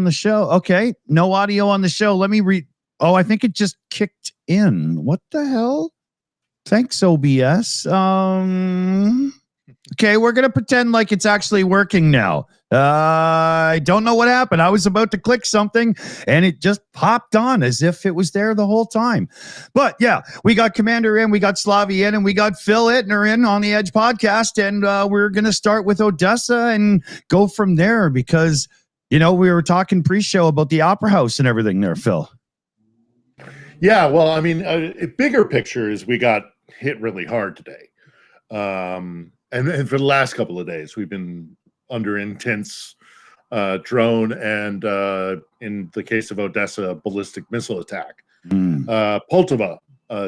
the show. Okay, no audio on the show. Let me read. Oh, I think it just kicked in. What the hell? Thanks, OBS. Okay, we're going to pretend like it's actually working now. I don't know what happened. I was about to click something, and it just popped on as if it was there the whole time. But, yeah, we got Commander in, we got Slava in, and we got Phil Ittner in on the Edge podcast, and we're going to start with Odessa and go from there because, you know, we were talking pre-show about the Opera House and everything there, Phil. Yeah, well, I mean, a bigger picture is we got hit really hard today. And for the last couple of days, we've been under intense drone and, in the case of Odessa, ballistic missile attack. Poltava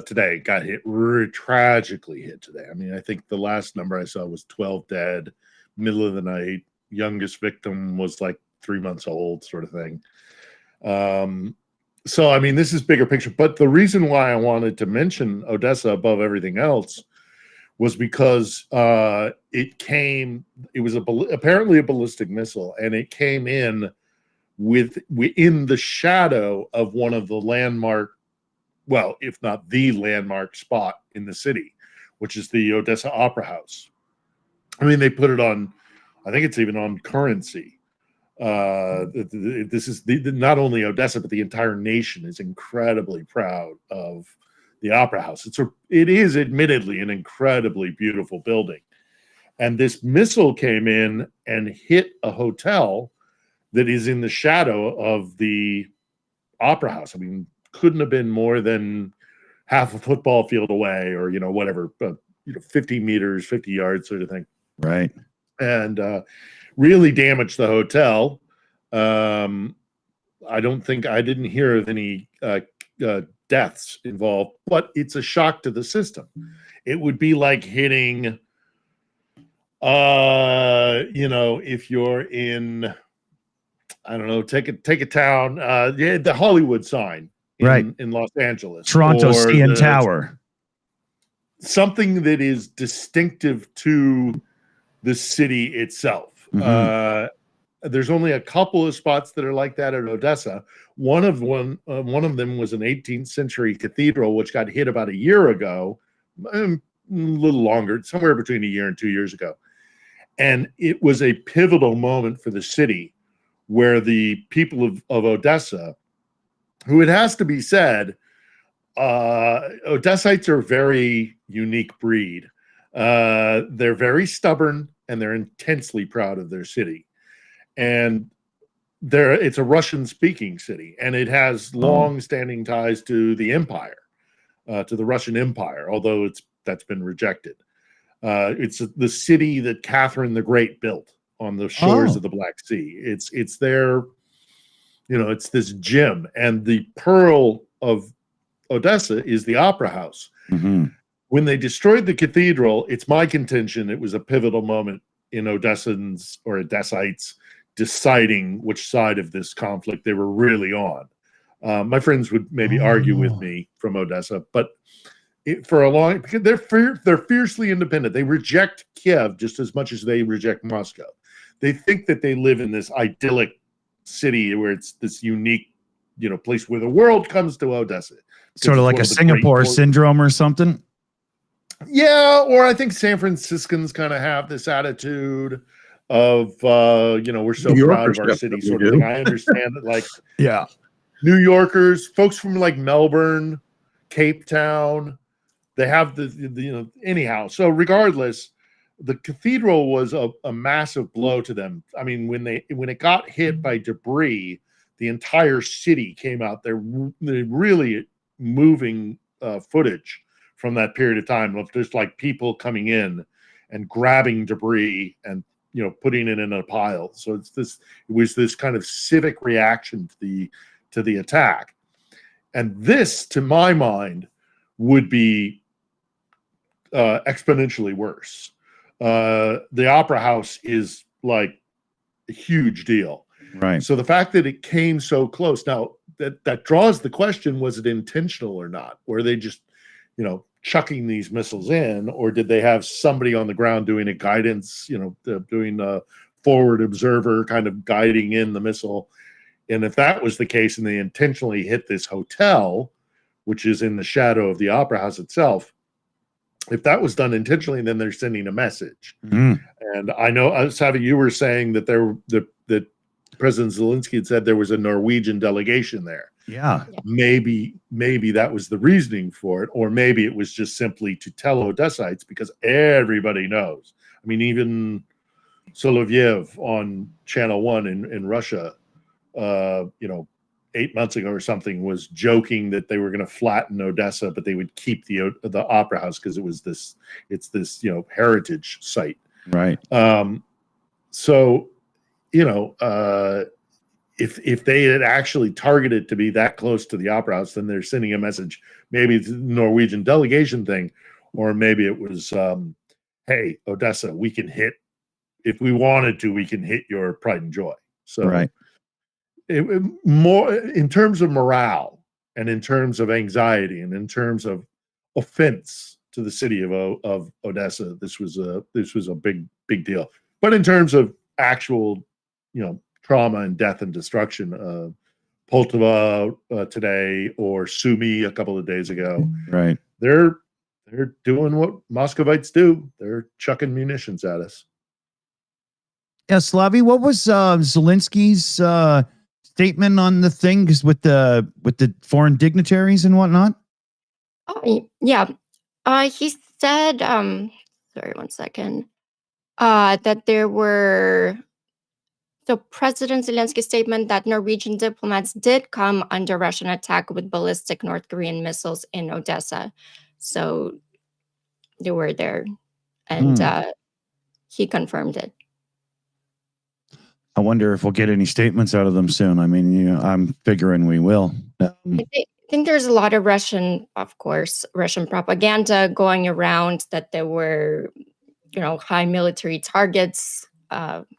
today got hit, tragically hit today. I mean, I think the last number I saw was 12 dead, middle of the night. Youngest victim was like 3 months old, sort of thing. So, I mean, this is bigger picture. But the reason why I wanted to mention Odessa above everything else was because it was apparently a ballistic missile, and it came in within the shadow of one of the landmark, well, if not the landmark spot in the city, which is the Odessa Opera House. I mean, they put it on, I think it's even on currency. This is not only Odessa, but the entire nation is incredibly proud of the Opera House. It is admittedly an incredibly beautiful building. And this missile came in and hit a hotel that is in the shadow of the Opera House. I mean, couldn't have been more than half a football field away, or, you know, whatever, 50 meters, 50 yards sort of thing. Right. And really damaged the hotel. I didn't hear of any deaths involved, but it's a shock to the system. It would be like hitting, if you're in, I don't know, take a town, the Hollywood sign in Los Angeles, Toronto CN Tower, something that is distinctive to the city itself. There's only a couple of spots that are like that at Odessa. One of them was an 18th century cathedral, which got hit about a year ago, a little longer, somewhere between a year and 2 years ago. And it was a pivotal moment for the city where the people of Odessa, who, it has to be said, Odessites are a very unique breed. They're very stubborn, and they're intensely proud of their city. And it's a Russian-speaking city, and it has long-standing ties to the empire, to the Russian Empire, although that's been rejected. It's the city that Catherine the Great built on the shores of the Black Sea. It's their, it's this gem, and the pearl of Odessa is the Opera House. When they destroyed the cathedral, it's my contention it was a pivotal moment in Odessans or Odessites deciding which side of this conflict they were really on. My friends would maybe argue with me from Odessa, but because they're fiercely independent. They reject Kiev just as much as they reject Moscow. They think that they live in this idyllic city where it's this unique, place where the world comes to Odessa. Sort of like a Singapore syndrome or something. Yeah, or I think San Franciscans kind of have this attitude of, we're so proud of our city sort of thing. I understand that, yeah, New Yorkers, folks from Melbourne, Cape Town, they have anyhow. So regardless, the cathedral was a massive blow to them. I mean, when it got hit by debris, the entire city came out there. Really moving footage from that period of time of just people coming in and grabbing debris and putting it in a pile. So it was this kind of civic reaction to the attack. And this, to my mind, would be exponentially worse. The Opera House is a huge deal. Right. So the fact that it came so close, now that draws the question, was it intentional or not? Were they just, chucking these missiles in, or did they have somebody on the ground doing a guidance, doing a forward observer kind of guiding in the missile? And if that was the case and they intentionally hit this hotel, which is in the shadow of the opera house itself, if that was done intentionally, then they're sending a message. Mm. And I know, Savi, you were saying that that President Zelensky had said there was a Norwegian delegation there. Yeah. Maybe that was the reasoning for it, or maybe it was just simply to tell Odessites, because everybody knows. I mean, even Solovyev on Channel 1 in Russia, 8 months ago or something, was joking that they were going to flatten Odessa, but they would keep the opera house because it's this heritage site. Right. So, if they had actually targeted to be that close to the opera house, then they're sending a message. Maybe it's the Norwegian delegation thing, or maybe it was, hey, Odessa, we can hit, if we wanted to, we can hit your pride and joy. So, right. More in terms of morale and in terms of anxiety and in terms of offense to the city of Odessa, this was a big deal. But in terms of actual, trauma and death and destruction, Poltava today, or Sumy a couple of days ago, right, they're doing what Muscovites do. They're chucking munitions at us. Yeah, Slavi, what was Zelensky's statement on the thing with the foreign dignitaries and whatnot? Oh, yeah. He said, sorry, 1 second, that there were, so President Zelensky's statement that Norwegian diplomats did come under Russian attack with ballistic North Korean missiles in Odessa. So they were there, and he confirmed it. I wonder if we'll get any statements out of them soon. I mean, I'm figuring we will. I think there's a lot of Russian propaganda going around that there were, high military targets,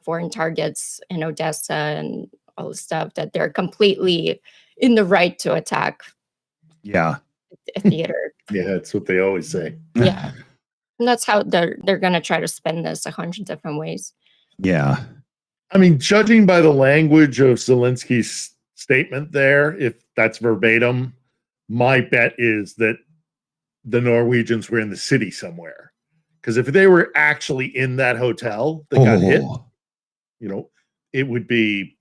foreign targets in Odessa and all the stuff, that they're completely in the right to attack. Yeah. A theater. Yeah, that's what they always say. Yeah. And that's how they're going to try to spin this 100 different ways. Yeah. I mean, judging by the language of Zelensky's statement there, if that's verbatim, my bet is that the Norwegians were in the city somewhere. Because if they were actually in that hotel that got hit, it would be,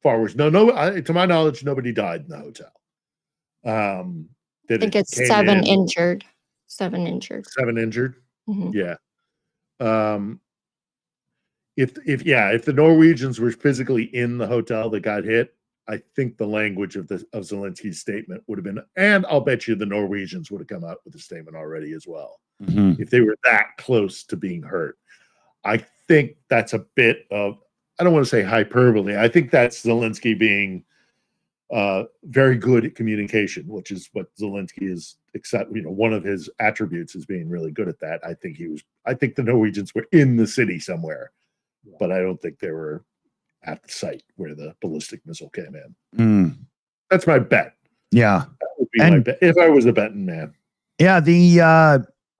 far worse. No, to my knowledge, nobody died in the hotel. I think it's 7 injured. 7 injured. 7 injured. Mm-hmm. Yeah. If the Norwegians were physically in the hotel that got hit, I think the language of Zelensky's statement would have been, and I'll bet you the Norwegians would have come out with a statement already as well, if they were that close to being hurt. I think that's a bit of, I don't want to say hyperbole. I think that's Zelensky being very good at communication, which is what Zelensky is, one of his attributes is being really good at that. I think the Norwegians were in the city somewhere, but I don't think they were at the site where the ballistic missile came in. That's my bet. Yeah. That would be my bet if I was a betting man. Yeah. The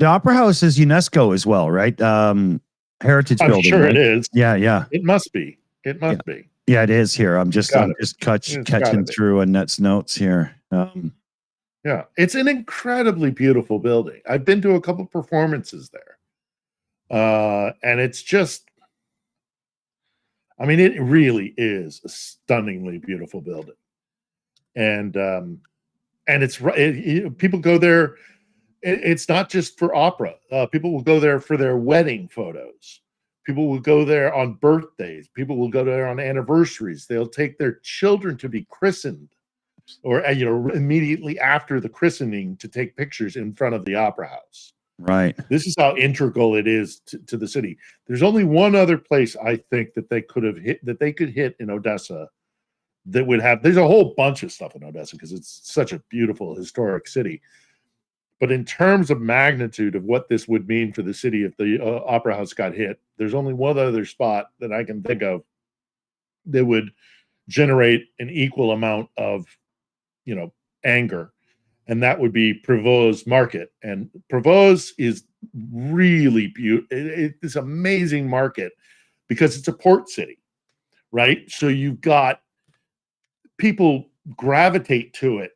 Opera House is UNESCO as well, right? Heritage building. I'm sure right? it is. Yeah. Yeah. It must be. It must be. Yeah, it is here. I'm just catching through Annette's notes here. Yeah, it's an incredibly beautiful building. I've been to a couple performances there. And it's just, I mean, it really is a stunningly beautiful building. And it's people go there. It's not just for opera. People will go there for their wedding photos. People will go there on birthdays. People will go there on anniversaries. They'll take their children to be christened, or immediately after the christening, to take pictures in front of the opera house. Right. This is how integral it is to the city. There's only one other place I think that they could hit in Odessa that would have. There's a whole bunch of stuff in Odessa because it's such a beautiful historic city. But in terms of magnitude of what this would mean for the city if the opera house got hit, there's only one other spot that I can think of that would generate an equal amount of, anger, and that would be Prevost Market. And Prevost is really beautiful. It's an amazing market because it's a port city. right? So you've got people gravitate to it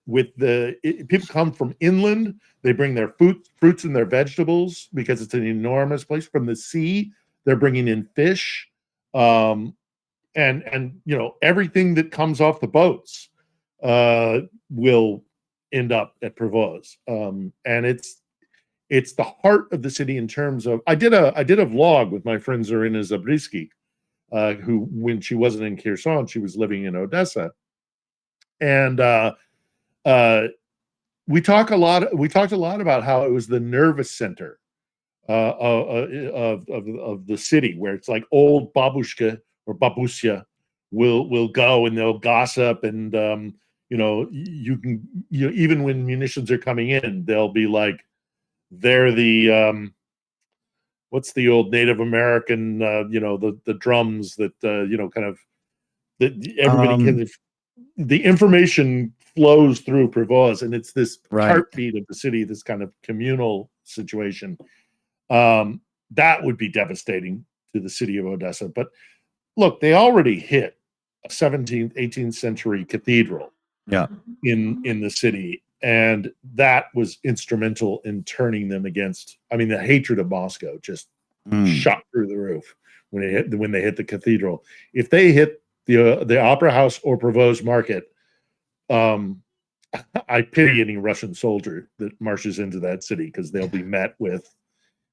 people come from inland. They bring their fruits and their vegetables because it's an enormous place. From the sea, they're bringing in fish, and everything that comes off the boats will end up at Prevoz. And it's the heart of the city in terms of. I did a vlog with my friend Zarina Zabrisky, who, when she wasn't in Kherson, she was living in Odessa. And we talked a lot about how it was the nervous center of the city, where it's like old babushka or babushka will go and they'll gossip, and you can even when munitions are coming in, they'll be like, they're the what's the old Native American the drums that kind of that everybody can. The information flows through Prevoz, and it's this heartbeat of the city, this kind of communal situation. That would be devastating to the city of Odessa. But look, they already hit a 17th, 18th century cathedral in the city, and that was instrumental in turning them against. I mean, the hatred of Moscow just shot through the roof when they hit the cathedral. If they hit the Opera House or Prevoz Market, I pity any Russian soldier that marches into that city, because they'll be met with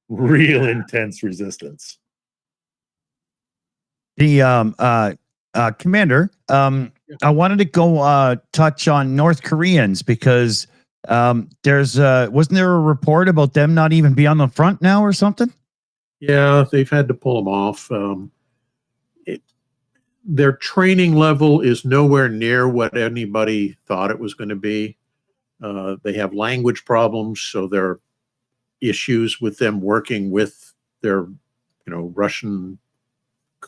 real intense resistance. The Commander, I wanted to go touch on North Koreans, because there's wasn't there a report about them not even be on the front now or something? Yeah, they've had to pull them off. Their training level is nowhere near what anybody thought it was going to be. They have language problems, so there are issues with them working with their, Russian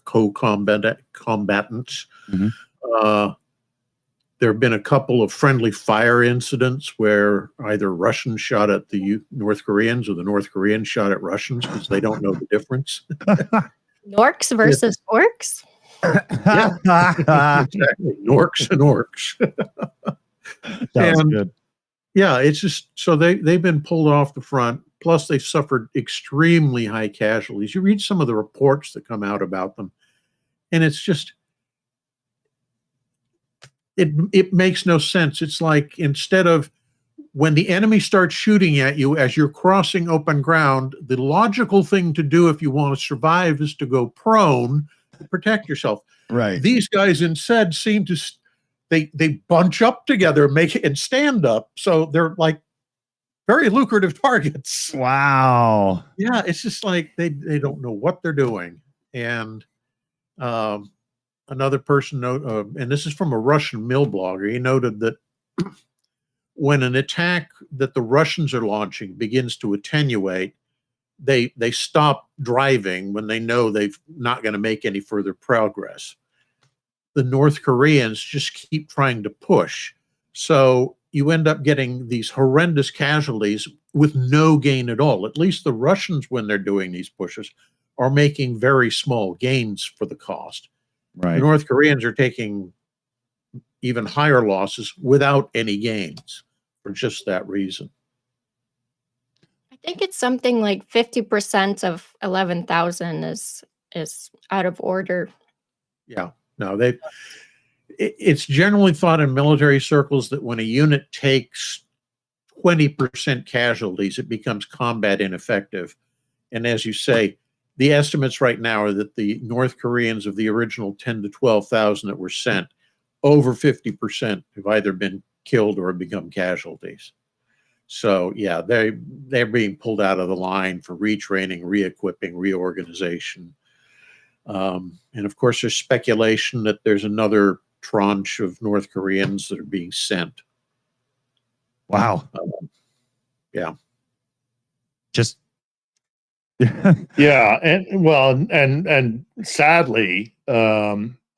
combatants. There have been a couple of friendly fire incidents where either Russians shot at the North Koreans or the North Koreans shot at Russians, because they don't know the difference. Norks versus orcs? Yeah, exactly. Norks and orcs. Sounds good. Yeah, it's just so they've been pulled off the front. Plus, they've suffered extremely high casualties. You read some of the reports that come out about them, and it's just it makes no sense. It's like, instead of, when the enemy starts shooting at you as you're crossing open ground, the logical thing to do if you want to survive is to go prone to protect yourself. Right. These guys instead seem to they bunch up together, make it, and stand up, so they're like very lucrative targets. Wow. Yeah, it's just like they don't know what they're doing. And another person and this is from a Russian mill blogger, he noted that when an attack that the Russians are launching begins to attenuate, they stop driving when they know they're not going to make any further progress. The North Koreans just keep trying to push. So you end up getting these horrendous casualties with no gain at all. At least the Russians, when they're doing these pushes, are making very small gains for the cost. Right. The North Koreans are taking even higher losses without any gains for just that reason. I think it's something like 50% of 11,000 is out of order. Yeah, no, it's generally thought in military circles that when a unit takes 20% casualties, it becomes combat ineffective. And as you say, the estimates right now are that the North Koreans, of the original 10 to 12,000 that were sent, over 50% have either been killed or become casualties. So yeah, they're being pulled out of the line for retraining, re-equipping, reorganization. And of course, there's speculation that there's another tranche of North Koreans that are being sent. Wow. Yeah. Just Yeah, and sadly, I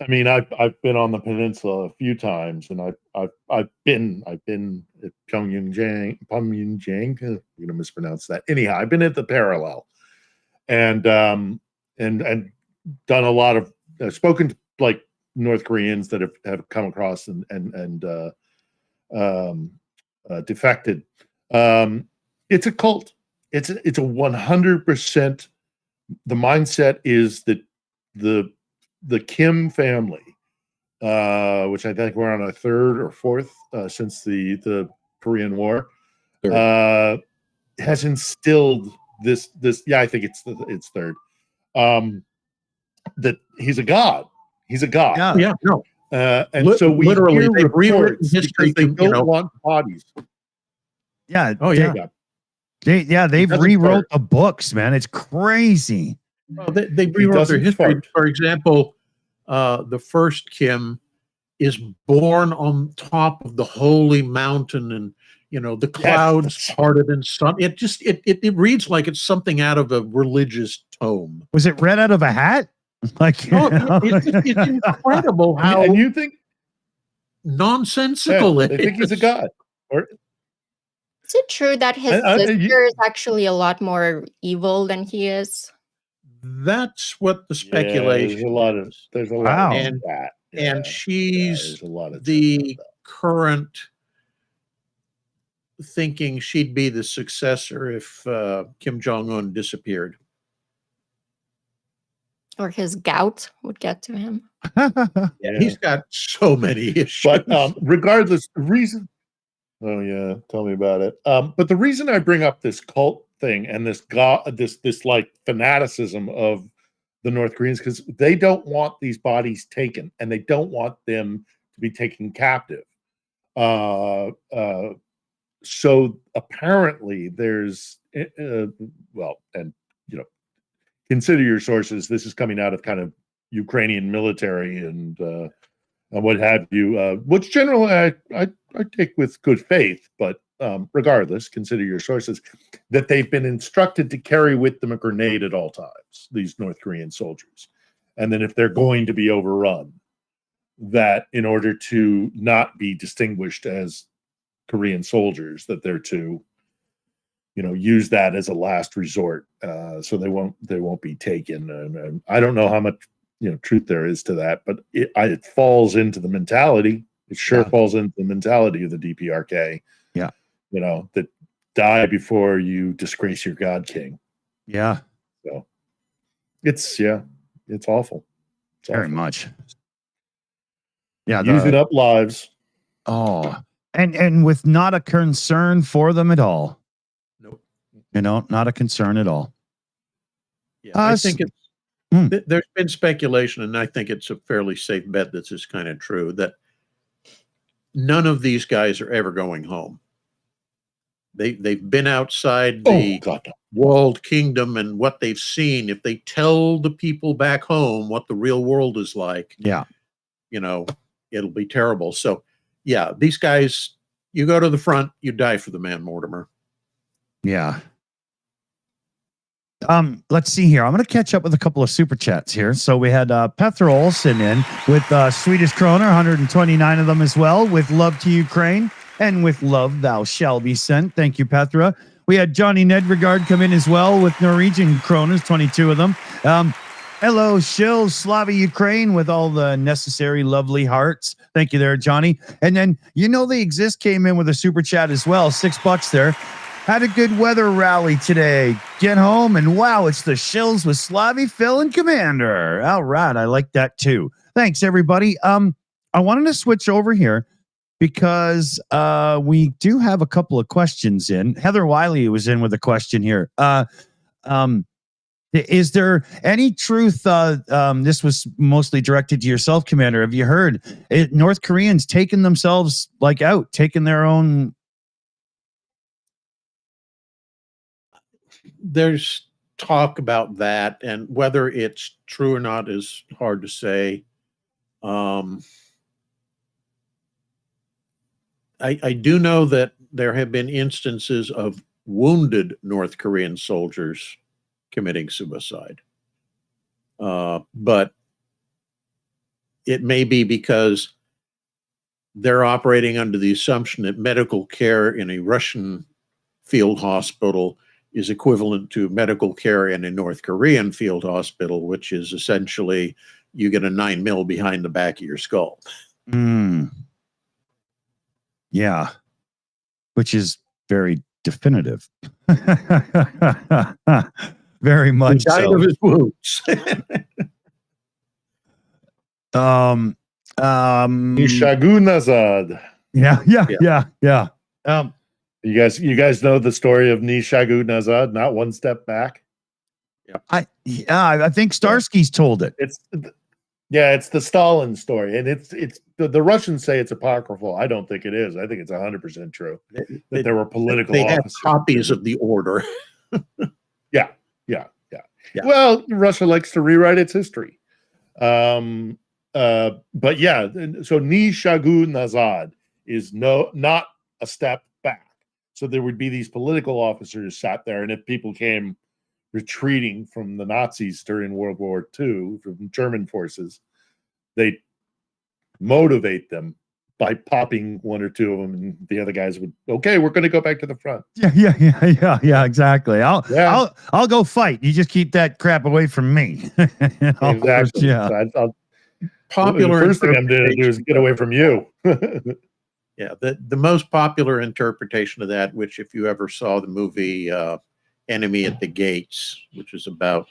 mean, I've been on the peninsula a few times, and I've been at Pyongyang. I'm gonna mispronounce that. Anyhow, I've been at the parallel, and done a lot of spoken to like North Koreans that have come across and defected. It's a cult. It's a 100%. The mindset is that the Kim family, which I think we're on our third or fourth since the Korean War, has instilled this. Yeah, I think it's third. That he's a god. He's a god. Yeah. Yeah, no. And so we literally, hear they've rewritten reports history because they to, don't want bodies. Yeah. Oh, yeah. They've doesn't rewrote fart. the books, man. It's crazy. Well, they He rewrote their doesn't history. fart. For example, the first Kim is born on top of the holy mountain, and the clouds parted and sun. It just it reads like it's something out of a religious tome. Was it read out of a hat? Like, No, it's incredible how And you think nonsensical it they think he's a is. god? Or Is it true that his sister is actually a lot more evil than he is? That's what the Yeah, speculation. there's a lot Wow. of And that. and she's there's a lot of the current thinking she'd be the successor if Kim Jong-un disappeared. Or his gout would get to him? Yeah. He's got so many issues. But regardless, the reason. Oh yeah, tell me about it. But the reason I bring up this cult thing and this like fanaticism of the North Koreans, because they don't want these bodies taken, and they don't want them to be taken captive. So apparently there's well, and consider your sources. This is coming out of kind of Ukrainian military and what have you, which generally I take with good faith, but regardless, consider your sources, that they've been instructed to carry with them a grenade at all times, these North Korean soldiers. And then if they're going to be overrun, that in order to not be distinguished as Korean soldiers, that they're to use that as a last resort, so they won't be taken. And I don't know how much truth there is to that, but it falls into the mentality. It sure falls into the mentality of the DPRK. Yeah, that die before you disgrace your God King. Yeah, so it's awful. It's very awful. much. Yeah, using up lives. Oh, and with not a concern for them at all. Nope. Not a concern at all. Yeah, I think it's there's been speculation, and I think it's a fairly safe bet this is kind of true, that none of these guys are ever going home. They've been outside the walled kingdom, and what they've seen, if they tell the people back home what the real world is like, it'll be terrible. So yeah, these guys, you go to the front, you die for the man, Mortimer. Yeah. Let's see here. I'm going to catch up with a couple of super chats here. So we had Petra Olsen in with Swedish kroner, 129 of them as well, with love to Ukraine and with love thou shall be sent. Thank you, Petra. We had Johnny Nedregard come in as well with Norwegian kroners, 22 of them. Hello, Shills, Slava, Ukraine, with all the necessary lovely hearts. Thank you there, Johnny. And then, the Exist came in with a super chat as well, $6 there. Had a good weather rally today. Get home and wow, it's the Shills with Slavy, Phil, and Commander. All right, I like that too. Thanks, everybody. I wanted to switch over here because we do have a couple of questions in. Heather Wiley was in with a question here. Is there any truth? This was mostly directed to yourself, Commander. Have you heard North Koreans taking themselves out, taking their own? There's talk about that, and whether it's true or not is hard to say. I do know that there have been instances of wounded North Korean soldiers committing suicide. But it may be because they're operating under the assumption that medical care in a Russian field hospital is equivalent to medical care in a North Korean field hospital, which is essentially you get a 9mm behind the back of your skull. Yeah, which is very definitive. Very much He died so. of his wounds. Nishagu Nazad. Yeah. You guys know the story of Nishagu Nazad, not one step back? I think Starsky's told it. It's the Stalin story, and it's the Russians say it's apocryphal. I don't think it is. I think it's 100% true that there were political They had officers. copies of the order. Yeah. Yeah. Well, Russia likes to rewrite its history. But yeah, so Nishagu Nazad is not a step back. So there would be these political officers sat there, and if people came retreating from the Nazis during World War II, from German forces, they motivate them by popping one or two of them, and the other guys would, okay, we're going to go back to the front. Yeah, exactly. I'll go fight. You just keep that crap away from me. Exactly. Yeah. So Popular the first thing I'm going to do is get away from you. Yeah, the most popular interpretation of that, which if you ever saw the movie Enemy at the Gates, which is about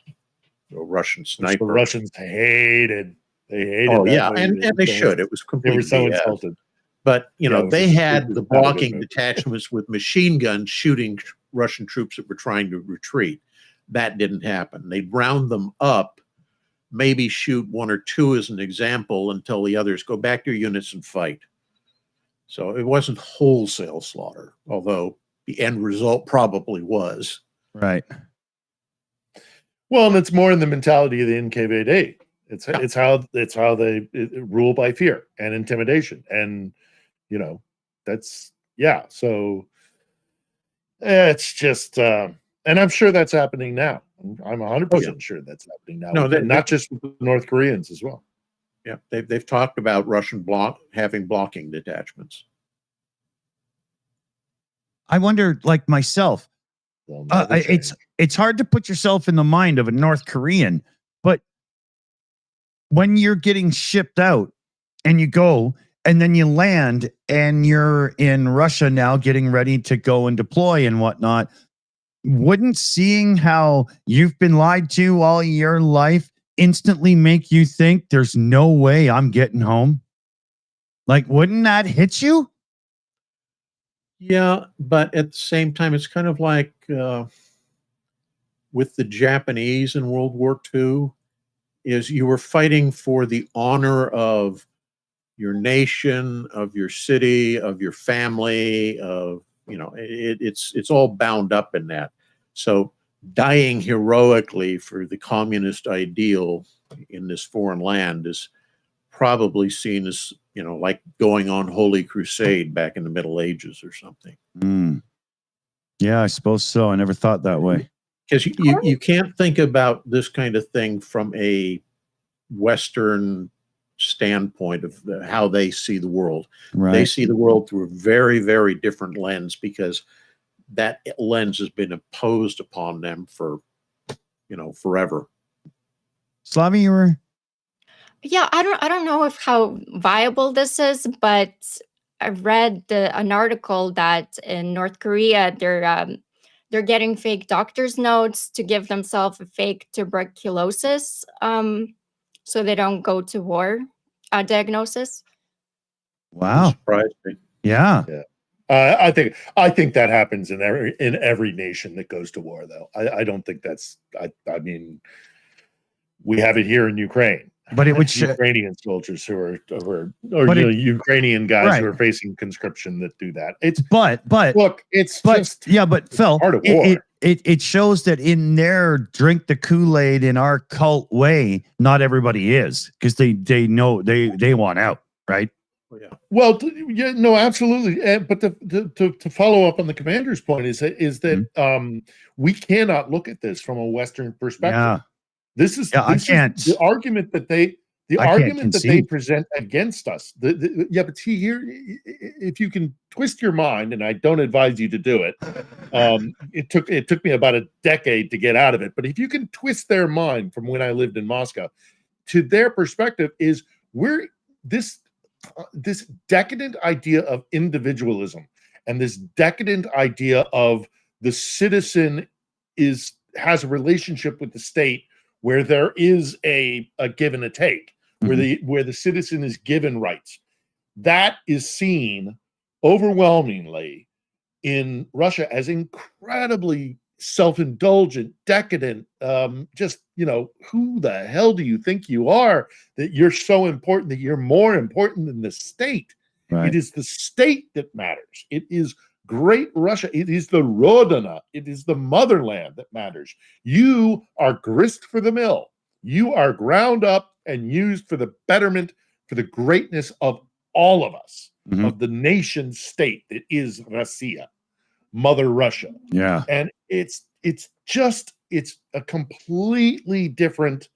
a Russian sniper. The Russians hated. They hated. Oh that yeah, movie. and they should. It was They completely were so BS. insulted. But they had the blocking movie. detachments with machine guns shooting Russian troops that were trying to retreat. That didn't happen. They'd round them up, maybe shoot one or two as an example until the others go back to your units and fight. So it wasn't wholesale slaughter, although the end result probably was. Right. Well, and it's more in the mentality of the NKVD. It's how they rule by fear and intimidation, and that's So it's just, and I'm sure that's happening now. I'm 100% sure that's happening now. No, not just with the North Koreans as well. Yeah, they've talked about Russian having blocking detachments. I wonder, like myself, it's hard to put yourself in the mind of a North Korean, but when you're getting shipped out and you go and then you land and you're in Russia now getting ready to go and deploy and whatnot, wouldn't seeing how you've been lied to all your life instantly make you think there's no way I'm getting home? Like, wouldn't that hit you? Yeah, but at the same time, it's kind of like with the Japanese in World War II, is you were fighting for the honor of your nation, of your city, of your family, of it's all bound up in that. So dying heroically for the communist ideal in this foreign land is probably seen as like going on Holy Crusade back in the Middle Ages or something. Yeah, I suppose so. I never thought that way. Because you can't think about this kind of thing from a Western standpoint of how they see the world. Right. They see the world through a very, very different lens because that lens has been imposed upon them for, forever. Slava, you were... Yeah, I don't know if how viable this is, but I read an article that in North Korea they're getting fake doctor's notes to give themselves a fake tuberculosis, so they don't go to war diagnosis. Wow, surprised me. Yeah. I think that happens in every nation that goes to war, though. I don't think that's. I mean, we have it here in Ukraine. But it would Ukrainian soldiers who are Ukrainian guys who are facing conscription that do that. But Phil, part of war. It shows that in their drink the Kool-Aid in our cult way, not everybody is, because they know they want out, right? Yeah. Well, yeah, no, absolutely. But to follow up on the commander's point is that we cannot look at this from a Western perspective. Yeah. This is the argument that they present against us. But see here, if you can twist your mind, and I don't advise you to do it. It took me about a decade to get out of it. But if you can twist their mind from when I lived in Moscow, to their perspective is we're this decadent idea of individualism and this decadent idea of the citizen has a relationship with the state where there is a give and a take, where the citizen is given rights. That is seen overwhelmingly in Russia as incredibly self-indulgent, decadent, just, who the hell do you think you are that you're so important, that you're more important than the state? Right. It is the state that matters. It is great Russia. It is the Rodina. It is the motherland that matters. You are grist for the mill. You are ground up and used for the betterment, for the greatness of all of us, of the nation state that is Russia, Mother Russia. Yeah. And it's a completely different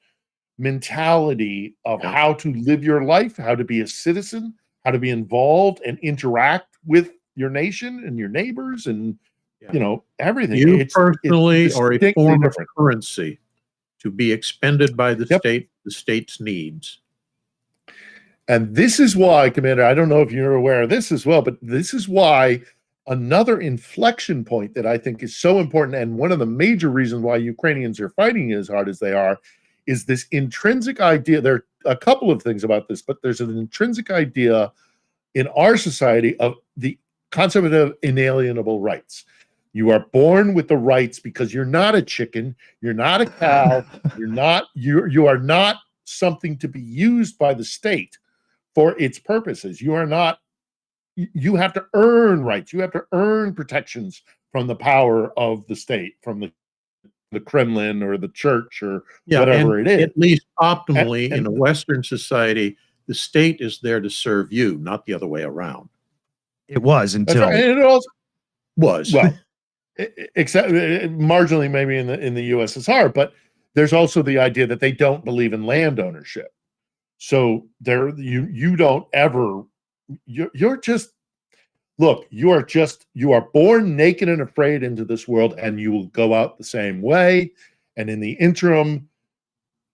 mentality of how to live your life, how to be a citizen, how to be involved and interact with your nation and your neighbors and everything. You personally are a form of currency to be expended by the state, the state's needs. And this is why, Commander, I don't know if you're aware of this as well, but this is why another inflection point that I think is so important, and one of the major reasons why Ukrainians are fighting as hard as they are, is this intrinsic idea. There are a couple of things about this, but there's an intrinsic idea in our society of the concept of inalienable rights. You are born with the rights because you're not a chicken, you're not a cow, you are not something to be used by the state for its purposes. You have to earn rights. You have to earn protections from the power of the state, from the Kremlin or the church or whatever it is. At least optimally in a Western society, the state is there to serve you, not the other way around. It was until and it also was except marginally maybe in the USSR, but there's also the idea that they don't believe in land ownership. So you don't ever, you're just, look, you are born naked and afraid into this world, and you will go out the same way. And in the interim,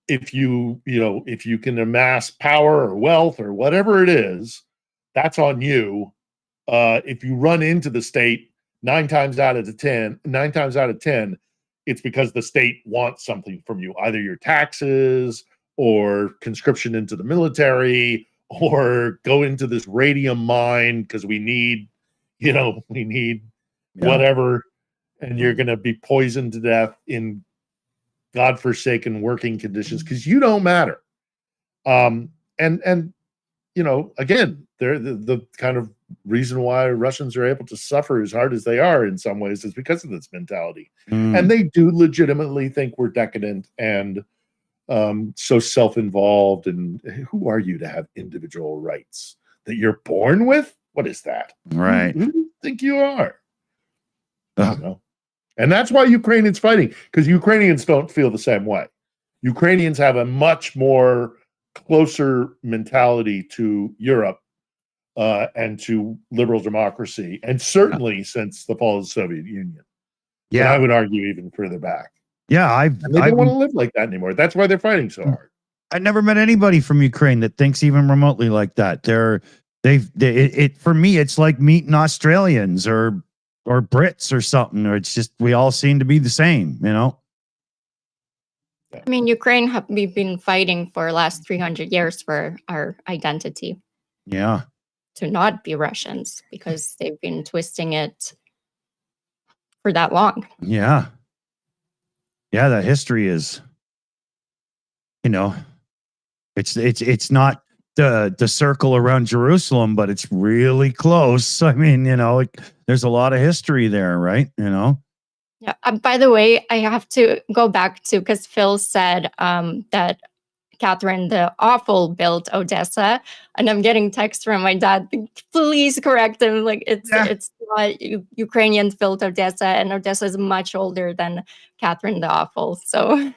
if you can amass power or wealth or whatever it is, that's on you. If you run into the state, nine times out of 10, it's because the state wants something from you, either your taxes or conscription into the military, or go into this radium mine because we need whatever, and you're going to be poisoned to death in godforsaken working conditions because you don't matter. And again, they're the kind of reason why Russians are able to suffer as hard as they are in some ways is because of this mentality. And they do legitimately think we're decadent and so self-involved. And who are you to have individual rights that you're born with? What is that? Right. Who do you think you are? I don't know. And that's why Ukrainians fighting, because Ukrainians don't feel the same way. Ukrainians have a much more closer mentality to Europe and to liberal democracy, and certainly since the fall of the Soviet Union. Yeah, I would argue even further back. Yeah, they don't want to live like that anymore. That's why they're fighting so hard. I never met anybody from Ukraine that thinks even remotely like that. For me, it's like meeting Australians or Brits or something, or it's just we all seem to be the same, I mean, Ukraine we've been fighting for the last 300 years for our identity. Yeah. To not be Russians because they've been twisting it for that long. Yeah. Yeah, that history is, it's not the circle around Jerusalem, but it's really close. I mean, there's a lot of history there, right? Yeah. By the way, I have to go back to, because Phil said that Catherine the Awful built Odessa, and I'm getting texts from my dad. Please correct him. Like it's not Ukrainians built Odessa, and Odessa is much older than Catherine the Awful. So.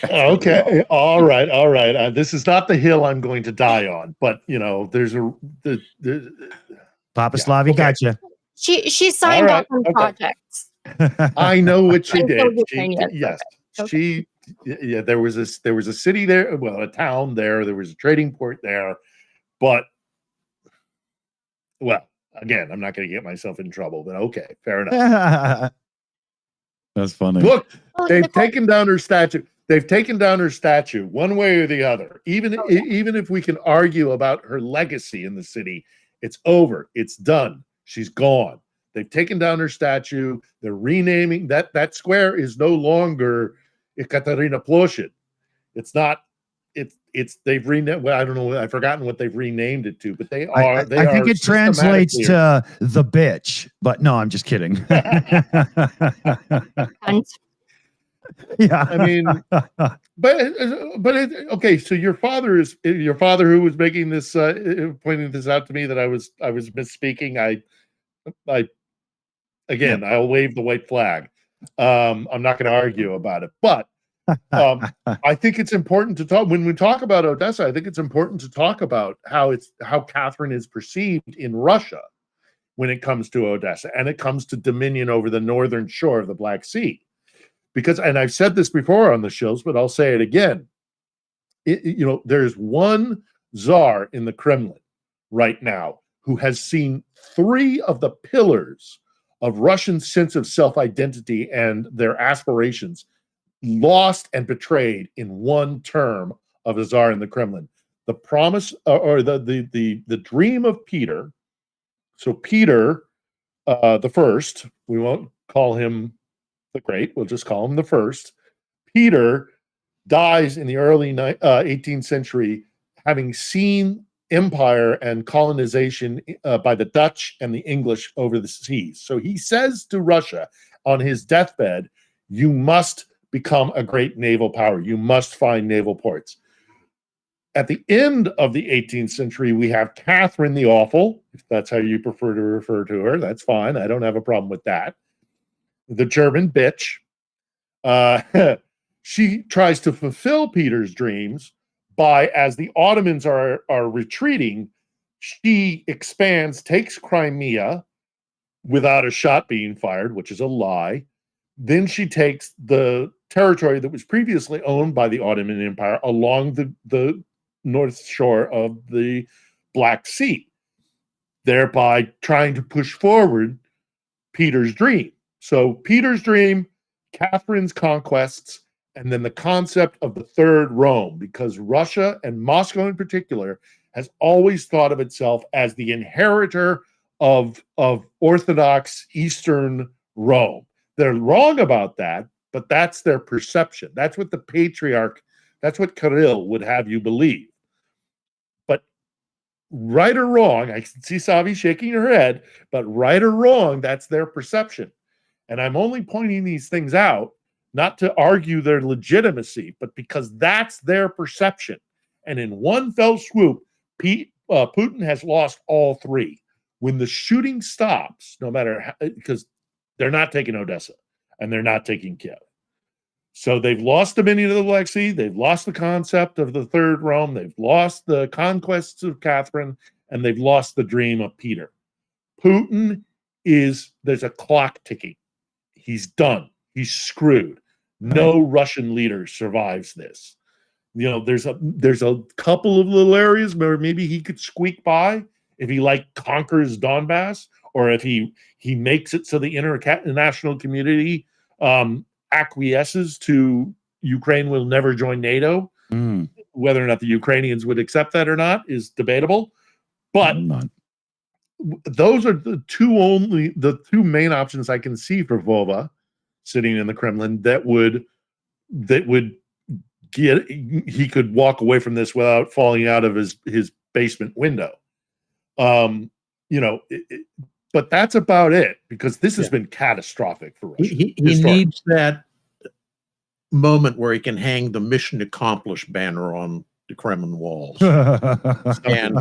Okay. All right. This is not the hill I'm going to die on, but there's Papa Slavi gotcha. She signed off on projects. I know what she did. Yes. She yeah, there was a city there, well, a town there. There was a trading port there, but well, again, I'm not going to get myself in trouble. But okay, fair enough. That's funny. Look, Well, they've the taken down her statue. They've taken down her statue one way or the other. Even if we can argue about her legacy in the city, it's over. It's done. She's gone. They've taken down her statue. They're renaming that square is no longer Ekaterina Ploshchad. It's not. It's they've renamed. Well, I don't know. I've forgotten what they've renamed it to, but they are. I think it translates to the bitch, but no, I'm just kidding. cunt. Yeah, I mean, okay. So your father who was making this pointing this out to me that I was misspeaking. I'll wave the white flag. I'm not going to argue about it, but I think it's important to talk when we talk about Odessa. I think it's important to talk about how Catherine is perceived in Russia when it comes to Odessa and it comes to dominion over the northern shore of the Black Sea. Because, and I've said this before on the shows, but I'll say it again. There's one czar in the Kremlin right now who has seen three of the pillars of Russian sense of self-identity and their aspirations lost and betrayed in one term of a czar in the Kremlin. The promise or the dream of Peter. So Peter the First, we won't call him the Great, we'll just call him the First. Peter dies in the early 18th century, having seen empire and colonization by the Dutch and the English over the seas. So he says to Russia on his deathbed, you must become a great naval power. You must find naval ports. At the end of the 18th century, we have Catherine the Awful, if that's how you prefer to refer to her. That's fine. I don't have a problem with that. The German bitch. She tries to fulfill Peter's dreams by, as the Ottomans are retreating, she expands, takes Crimea without a shot being fired, which is a lie. Then she takes the territory that was previously owned by the Ottoman Empire along the north shore of the Black Sea, thereby trying to push forward Peter's dream. So Peter's dream, Catherine's conquests, and then the concept of the Third Rome, because Russia and Moscow in particular has always thought of itself as the inheritor of Orthodox Eastern Rome. They're wrong about that, but that's their perception. That's what the patriarch, that's what Kirill would have you believe. But right or wrong, I can see Savi shaking her head, but right or wrong, that's their perception. And I'm only pointing these things out, not to argue their legitimacy, but because that's their perception. And in one fell swoop, Putin has lost all three. When the shooting stops, no matter how, because they're not taking Odessa and they're not taking Kiev. So they've lost dominion of the Black Sea. They've lost the concept of the Third Rome. They've lost the conquests of Catherine, and they've lost the dream of Peter. Putin there's a clock ticking. He's done. He's screwed. No Russian leader survives this. There's a couple of little areas where maybe he could squeak by if he conquers Donbass, or if he makes it so the international community acquiesces to Ukraine will never join NATO. Whether or not the Ukrainians would accept that or not is debatable. But those are the two main options I can see for Vova sitting in the Kremlin that would get, he could walk away from this without falling out of his basement window. But that's about it, because this has been catastrophic for Russia. He needs that moment where he can hang the mission accomplished banner on the Kremlin walls. And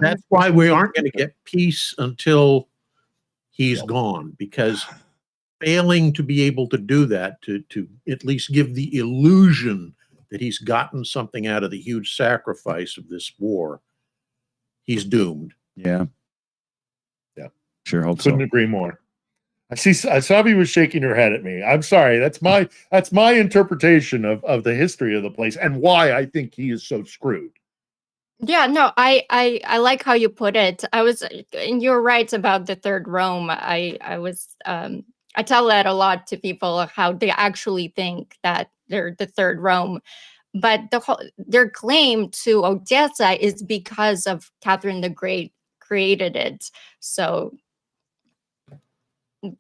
that's why we aren't going to get peace until he's gone, because failing to be able to do that, to at least give the illusion that he's gotten something out of the huge sacrifice of this war, he's doomed. Yeah. Sure hope Couldn't agree more. I see. Savi was shaking her head at me. I'm sorry. That's my interpretation of the history of the place and why I think he is so screwed. Yeah, no, I like how you put it. And you're right about the third Rome. I tell that a lot to people, how they actually think that they're the third Rome, but their claim to Odessa is because of Catherine the Great created it. So,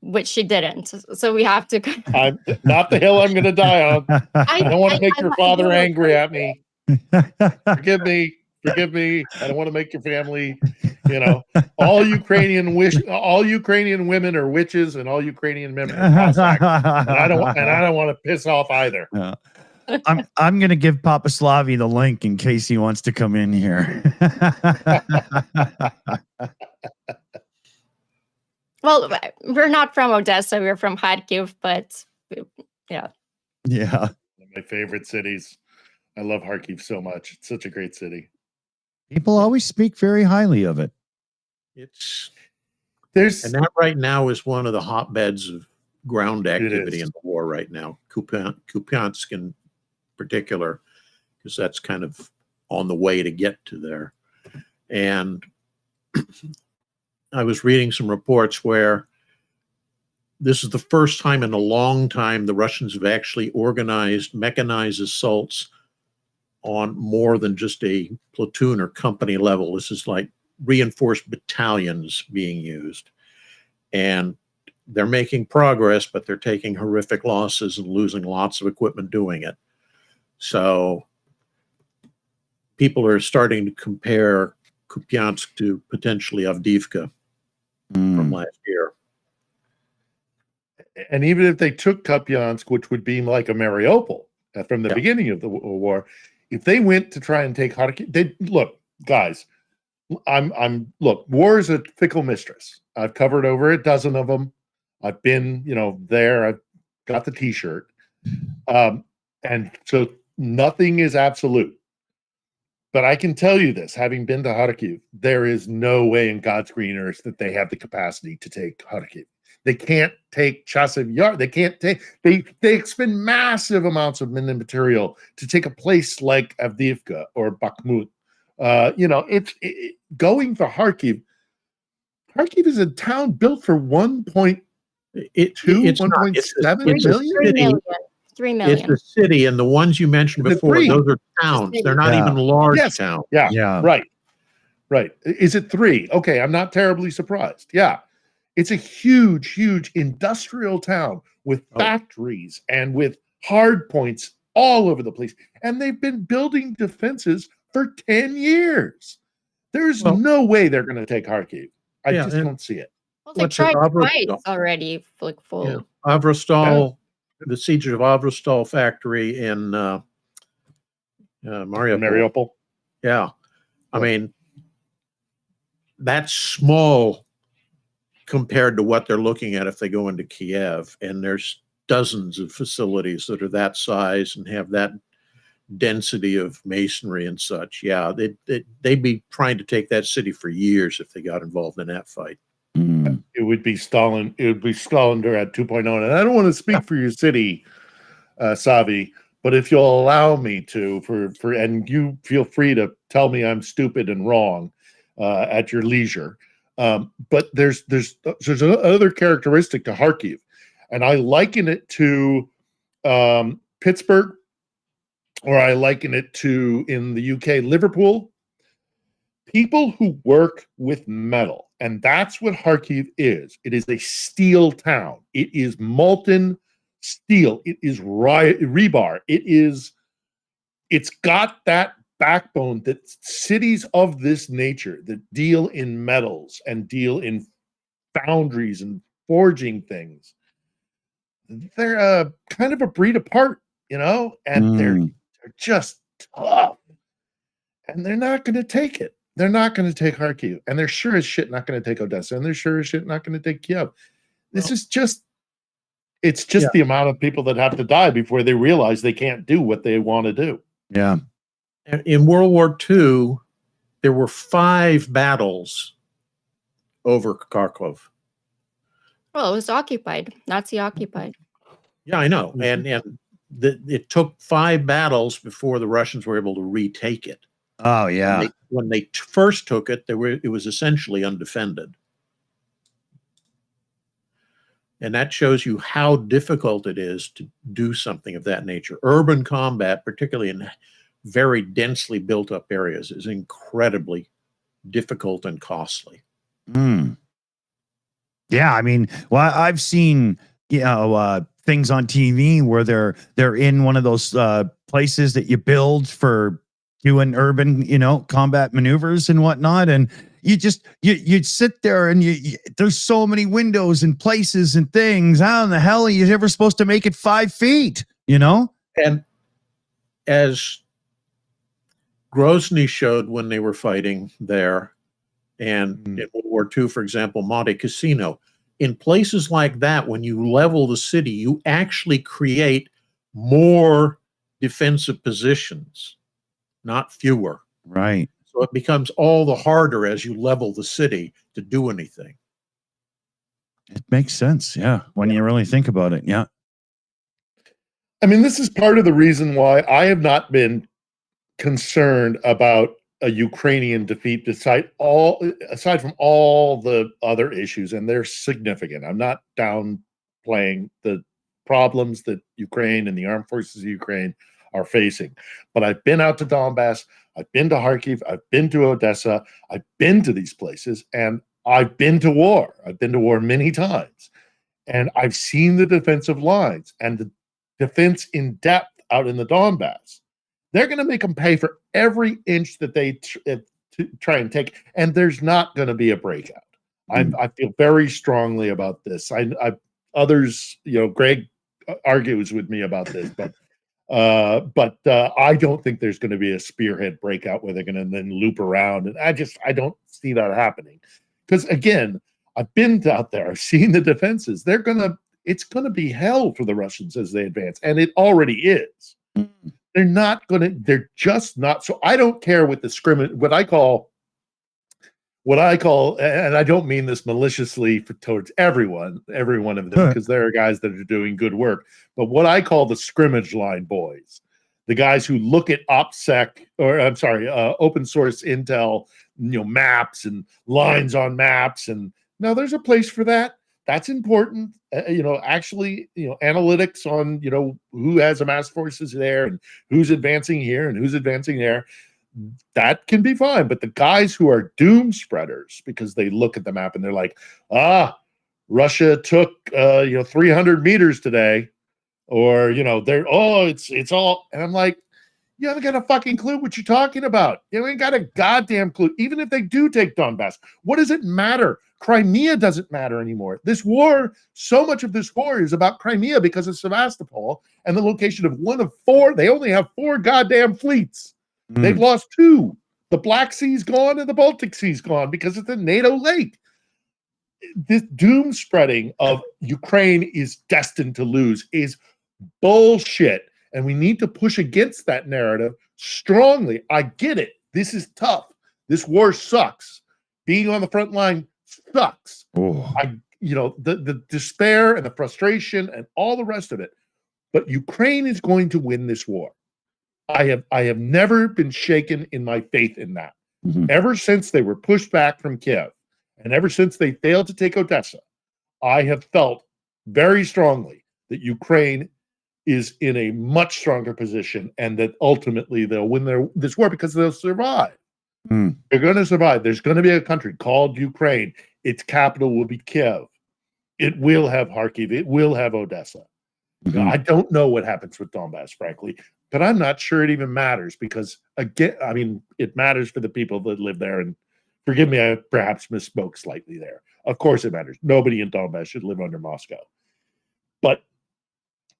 which she didn't. So we have to. I'm not the hill I'm going to die on. I don't want to make your father angry at me. Forgive me. Forgive me. I don't want to make your family, all Ukrainian women are witches, and all Ukrainian men are Cossacks. And I don't want to piss off either. Yeah. I'm going to give Papa Slavi the link in case he wants to come in here. Well, we're not from Odessa. We're from Kharkiv, but yeah. Yeah. One of my favorite cities. I love Kharkiv so much. It's such a great city. People always speak very highly of it. And that right now is one of the hotbeds of ground activity in the war right now. Kupiansk in particular, because that's kind of on the way to get to there. And I was reading some reports where this is the first time in a long time the Russians have actually organized mechanized assaults on more than just a platoon or company level. This is like reinforced battalions being used. And they're making progress, but they're taking horrific losses and losing lots of equipment doing it. So people are starting to compare Kupiansk to potentially Avdiivka from last year. And even if they took Kupiansk, which would be like a Mariupol from the beginning of the war, if they went to try and take Kharkiv, look, guys, look, war is a fickle mistress. I've covered over a dozen of them. I've been, there. I've got the T-shirt. And so nothing is absolute. But I can tell you this, having been to Kharkiv, there is no way in God's green earth that they have the capacity to take Kharkiv. They can't take Chasiv Yar. They can't take. They expend massive amounts of men and material to take a place like Avdiivka or Bakhmut. Going for Kharkiv. Kharkiv is a town built for 1.2, 1.7 million. 3 million. It's a city, and the ones you mentioned before, those are towns. They're not even large towns. Yeah. Right. Is it 3? Okay, I'm not terribly surprised. Yeah. It's a huge, huge industrial town with factories and with hard points all over the place. And they've been building defenses for 10 years. There's no way they're going to take Kharkiv. I just don't see it. Well, they tried twice already. Full. Yeah. Avrostal, the siege of Avrostal factory in Mariupol. Yeah. I mean, that's small compared to what they're looking at if they go into Kiev. And there's dozens of facilities that are that size and have that density of masonry and such. Yeah, they'd be trying to take that city for years if they got involved in that fight. It would be Stalin. It would be Stalingrad 2.0. And I don't want to speak for your city, Savi, but if you'll allow me to, and you feel free to tell me I'm stupid and wrong at your leisure. But there's another characteristic to Kharkiv, and I liken it to Pittsburgh, or I liken it to, in the UK, Liverpool. People who work with metal, and that's what Kharkiv is. It is a steel town. It is molten steel. It is rebar. It's got that backbone that cities of this nature that deal in metals and deal in foundries and forging things, they're kind of a breed apart, and they're just tough, and they're not going to take it. They're not going to take Kharkiv, and they're sure as shit not going to take Odessa, and they're sure as shit not going to take Kiev. This is just, it's just the amount of people that have to die before they realize they can't do what they want to do. Yeah. In World War II, there were 5 battles over Kharkov. Well, it was occupied, Nazi occupied. Yeah, I know. Mhm. And it took 5 battles before the Russians were able to retake it. Oh yeah. When they first took it, it was essentially undefended. And that shows you how difficult it is to do something of that nature. Urban combat, particularly in very densely built up areas, is incredibly difficult and costly. Mm. Yeah, I mean, well, I've seen things on TV where they're in one of those places that you build for doing urban, combat maneuvers and whatnot, and you'd sit there and there's so many windows and places and things. How in the hell are you ever supposed to make it 5 feet? And as Grozny showed when they were fighting there, and in World War II, for example, Monte Cassino, in places like that, when you level the city, you actually create more defensive positions, not fewer. Right. So it becomes all the harder as you level the city to do anything. It makes sense. Yeah. When you really think about it. Yeah. I mean, this is part of the reason why I have not been concerned about a Ukrainian defeat, aside from all the other issues, and they're significant. I'm not downplaying the problems that Ukraine and the armed forces of Ukraine are facing, but I've been out to Donbass, I've been to Kharkiv, I've been to Odessa, I've been to these places, and I've been to war. I've been to war many times, and I've seen the defensive lines and the defense in depth out in the Donbass. They're going to make them pay for every inch that they try and take, and there's not going to be a breakout. I feel very strongly about this. Others, Greg argues with me about this, but I don't think there's going to be a spearhead breakout where they're going to then loop around, and I don't see that happening. Because again, I've been out there, I've seen the defenses. It's going to be hell for the Russians as they advance, and it already is. They're just not. So I don't care what the scrimmage, what I call, and I don't mean this maliciously towards every one of them, because there are guys that are doing good work, but what I call the scrimmage line boys, the guys who look at open source intel, maps and lines on maps, and now there's a place for that. That's important. Analytics on, who has amassed forces there and who's advancing here and who's advancing there. That can be fine. But the guys who are doom spreaders, because they look at the map and they're like, Russia took, 300 meters today, or, it's all, and I'm like, you haven't got a fucking clue what you're talking about. You ain't got a goddamn clue. Even if they do take Donbass, what does it matter? Crimea doesn't matter anymore. This war, so much of this war is about Crimea because of Sevastopol and the location of one of 4. They only have 4 goddamn fleets. They've lost 2. The Black Sea's gone and the Baltic Sea's gone because it's a NATO lake. This doom spreading of Ukraine is destined to lose is bullshit. And we need to push against that narrative strongly. I get it. This is tough. This war sucks. Being on the front line sucks. The despair and the frustration and all the rest of it. But Ukraine is going to win this war. I have never been shaken in my faith in that. Ever since they were pushed back from Kiev, and ever since they failed to take Odessa, I have felt very strongly that Ukraine is in a much stronger position, and that ultimately they'll win this war because they'll survive. They're going to survive. There's going to be a country called Ukraine. Its capital will be Kiev. It will have Kharkiv. It will have Odessa. I don't know what happens with Donbass, frankly, but I'm not sure it even matters, because, again, I mean, it matters for the people that live there. And forgive me, I perhaps misspoke slightly there. Of course it matters. Nobody in Donbass should live under Moscow. But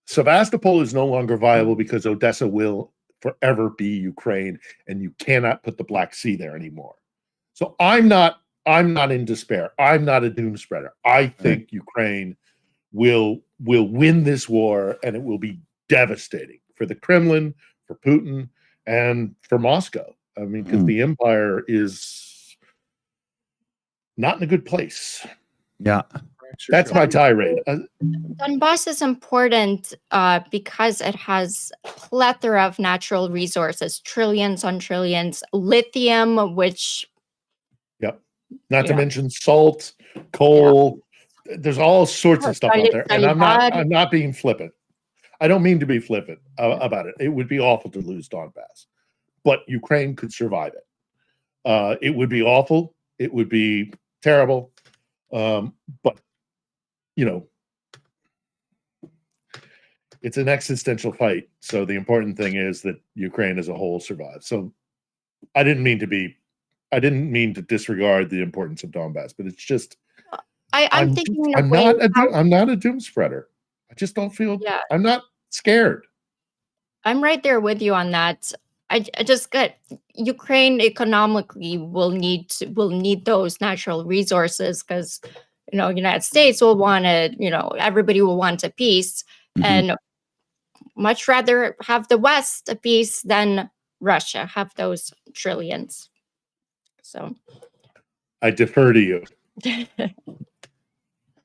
Sevastopol is no longer viable because Odessa will forever be Ukraine, and you cannot put the Black Sea there anymore. So I'm not in despair. I'm not a doom spreader. I think Ukraine will win this war, and it will be devastating for the Kremlin, for Putin, and for Moscow. I mean, because the empire is not in a good place. Yeah. That's my tirade. Donbass is important because it has plethora of natural resources, trillions on trillions, lithium, which Not to mention salt, coal. There's all sorts of stuff out there, and I'm not being flippant. I don't mean to be flippant about it. It would be awful to lose Donbass, but Ukraine could survive it. It would be awful. It would be terrible. But you know, it's an existential fight. So the important thing is that Ukraine as a whole survives. So I didn't mean to disregard the importance of Donbass, but it's just I'm thinking I'm not a doom spreader. I just don't feel I'm not scared. I'm right there with you on that. I just get Ukraine economically will need those natural resources because United States will want to, everybody will want a peace, and much rather have the West a peace than Russia have those trillions. So I defer to you.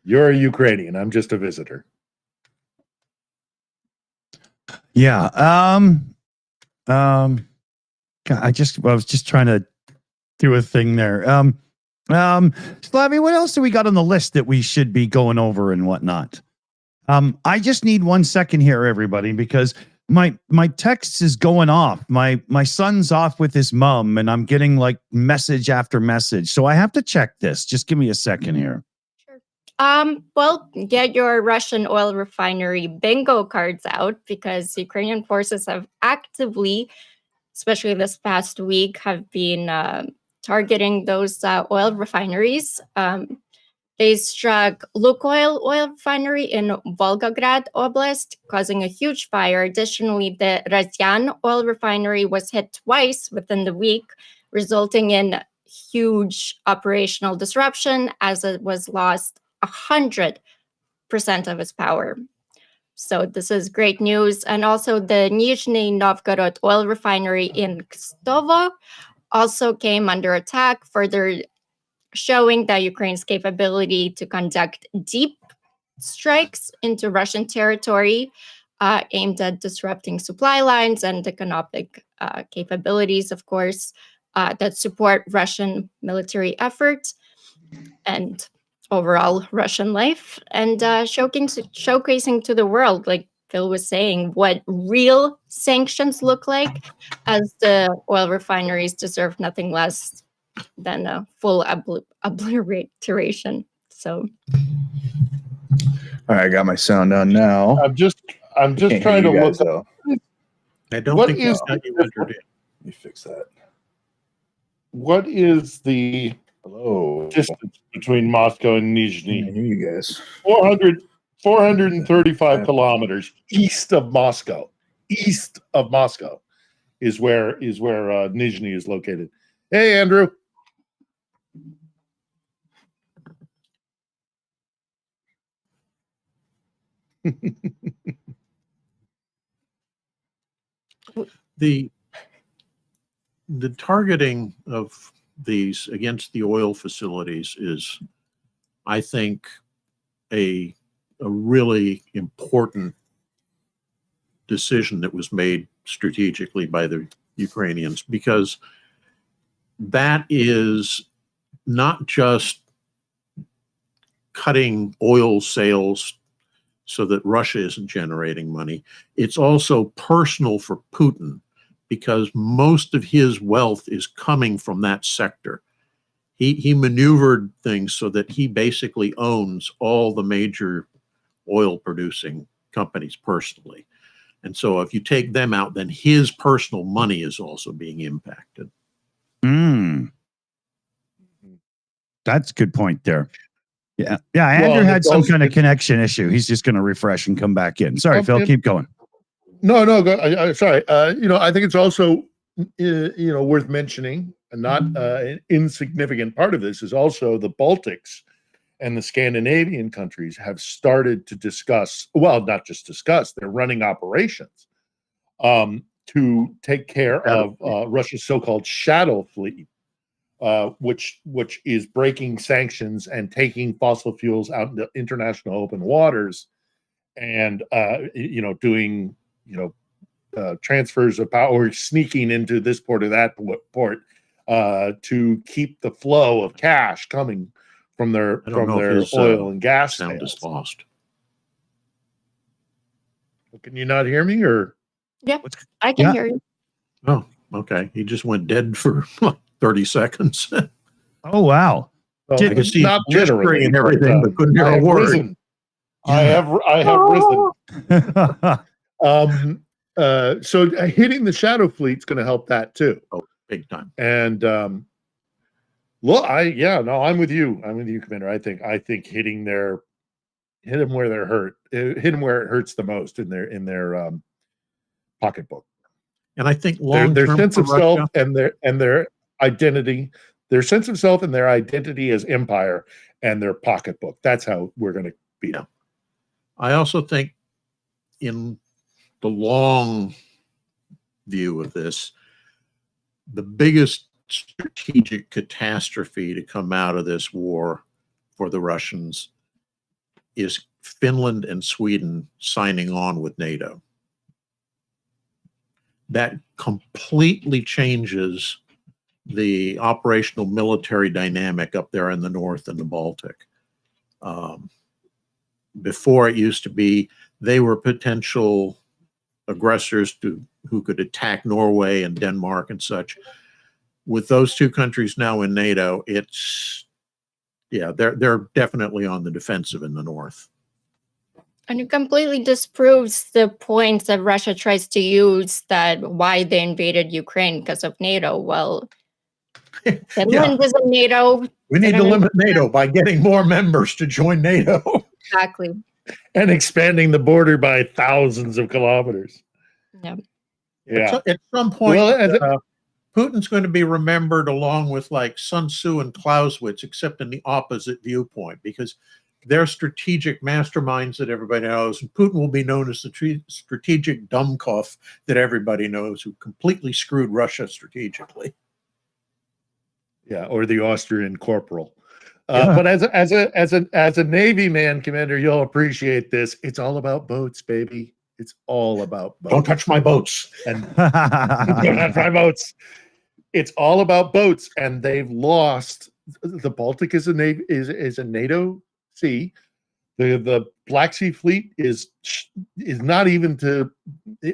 You're a Ukrainian. I'm just a visitor. Yeah. God, I was just trying to do a thing there. Slavy, what else do we got on the list that we should be going over and whatnot? I just need 1 second here, everybody, because my text is going off. My son's off with his mom, and I'm getting like message after message. So I have to check this. Just give me a second here. Sure. Well, get your Russian oil refinery bingo cards out because Ukrainian forces have actively, especially this past week, have been targeting those oil refineries. They struck Lukoil oil refinery in Volgograd Oblast, causing a huge fire. Additionally, the Razyan oil refinery was hit twice within the week, resulting in huge operational disruption as it was lost 100% of its power. So this is great news. And also the Nizhny Novgorod oil refinery in Kstovo also came under attack, further showing that Ukraine's capability to conduct deep strikes into Russian territory aimed at disrupting supply lines and economic capabilities, of course, that support Russian military efforts and overall Russian life, and showcasing to the world, like Phil was saying, what real sanctions look like, as the oil refineries deserve nothing less than a full obliteration. So, all right, I got my sound on now. I'm just Can't trying to hear you look guys, though. I don't What think is it's got you entered in. Let me fix that. what is the Hello. distance between Moscow and Can't Nizhny? hear you guys. 435 kilometers east of Moscow. East of Moscow is where Nizhny is located. Hey, Andrew. The targeting of these against the oil facilities is, I think, a really important decision that was made strategically by the Ukrainians, because that is not just cutting oil sales so that Russia isn't generating money. It's also personal for Putin because most of his wealth is coming from that sector. He maneuvered things so that he basically owns all the major oil producing companies personally. And so if you take them out, then his personal money is also being impacted. That's a good point there. Yeah. Andrew had some kind of connection issue. He's just going to refresh and come back in. Sorry, Phil, keep going. No, go. Sorry. I think it's also worth mentioning, and not an insignificant part of this is also the Baltics and the Scandinavian countries have started to discuss. Well, not just discuss; they're running operations to take care of Russia's so-called shadow fleet which is breaking sanctions and taking fossil fuels out into international open waters, and doing transfers of power, sneaking into this port or that port to keep the flow of cash coming from their oil and gas sound sales. is lost. Can you not hear me, or? Yeah, I can hear you. Oh, okay. He just went dead for like 30 seconds. Oh, wow. Well, Did- I can see not gesturing literally, and everything, but couldn't hear I a have word. risen. Yeah. I have risen. So hitting the shadow fleet's going to help that too. Oh, big time. And I'm with you. I'm with you, Commander. I think hit them where they're hurt. Hit them where it hurts the most in their pocketbook. And I think Their long-term sense for of self Russia, and their identity, their sense of self and their identity as empire and their pocketbook. That's how we're going to beat them. I also think in the long view of this, the biggest strategic catastrophe to come out of this war for the Russians is Finland and Sweden signing on with NATO. That completely changes the operational military dynamic up there in the north and the Baltic. Before it used to be they were potential aggressors who could attack Norway and Denmark and such. With those two countries now in NATO, they're definitely on the defensive in the north. And it completely disproves the points that Russia tries to use that why they invaded Ukraine because of NATO. Well, Finland is in NATO. We need to limit NATO by getting more members to join NATO. Exactly. And expanding the border by thousands of kilometers. Yeah. Yeah. At some point, Putin's going to be remembered along with like Sun Tzu and Clausewitz, except in the opposite viewpoint, because they're strategic masterminds that everybody knows. And Putin will be known as the strategic dumbcough that everybody knows, who completely screwed Russia strategically. Yeah, or the Austrian corporal. But as a Navy man, Commander, you'll appreciate this. It's all about boats, baby. It's all about boats. Don't touch my boats. And don't touch my boats. It's all about boats, and they've lost. The Baltic is a NATO sea. The Black Sea Fleet is not even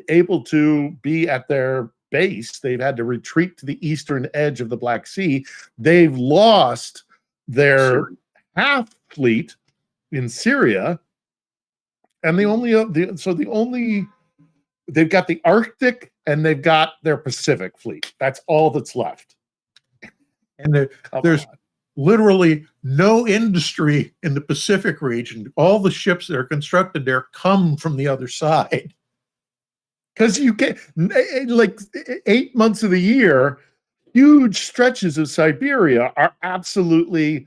able to be at their base. They've had to retreat to the eastern edge of the Black Sea. They've lost their half fleet in Syria, and they've got the Arctic and they've got their Pacific fleet. That's all that's left. And there's literally no industry in the Pacific region. All the ships that are constructed there come from the other side. Because you get like 8 months of the year, huge stretches of Siberia are absolutely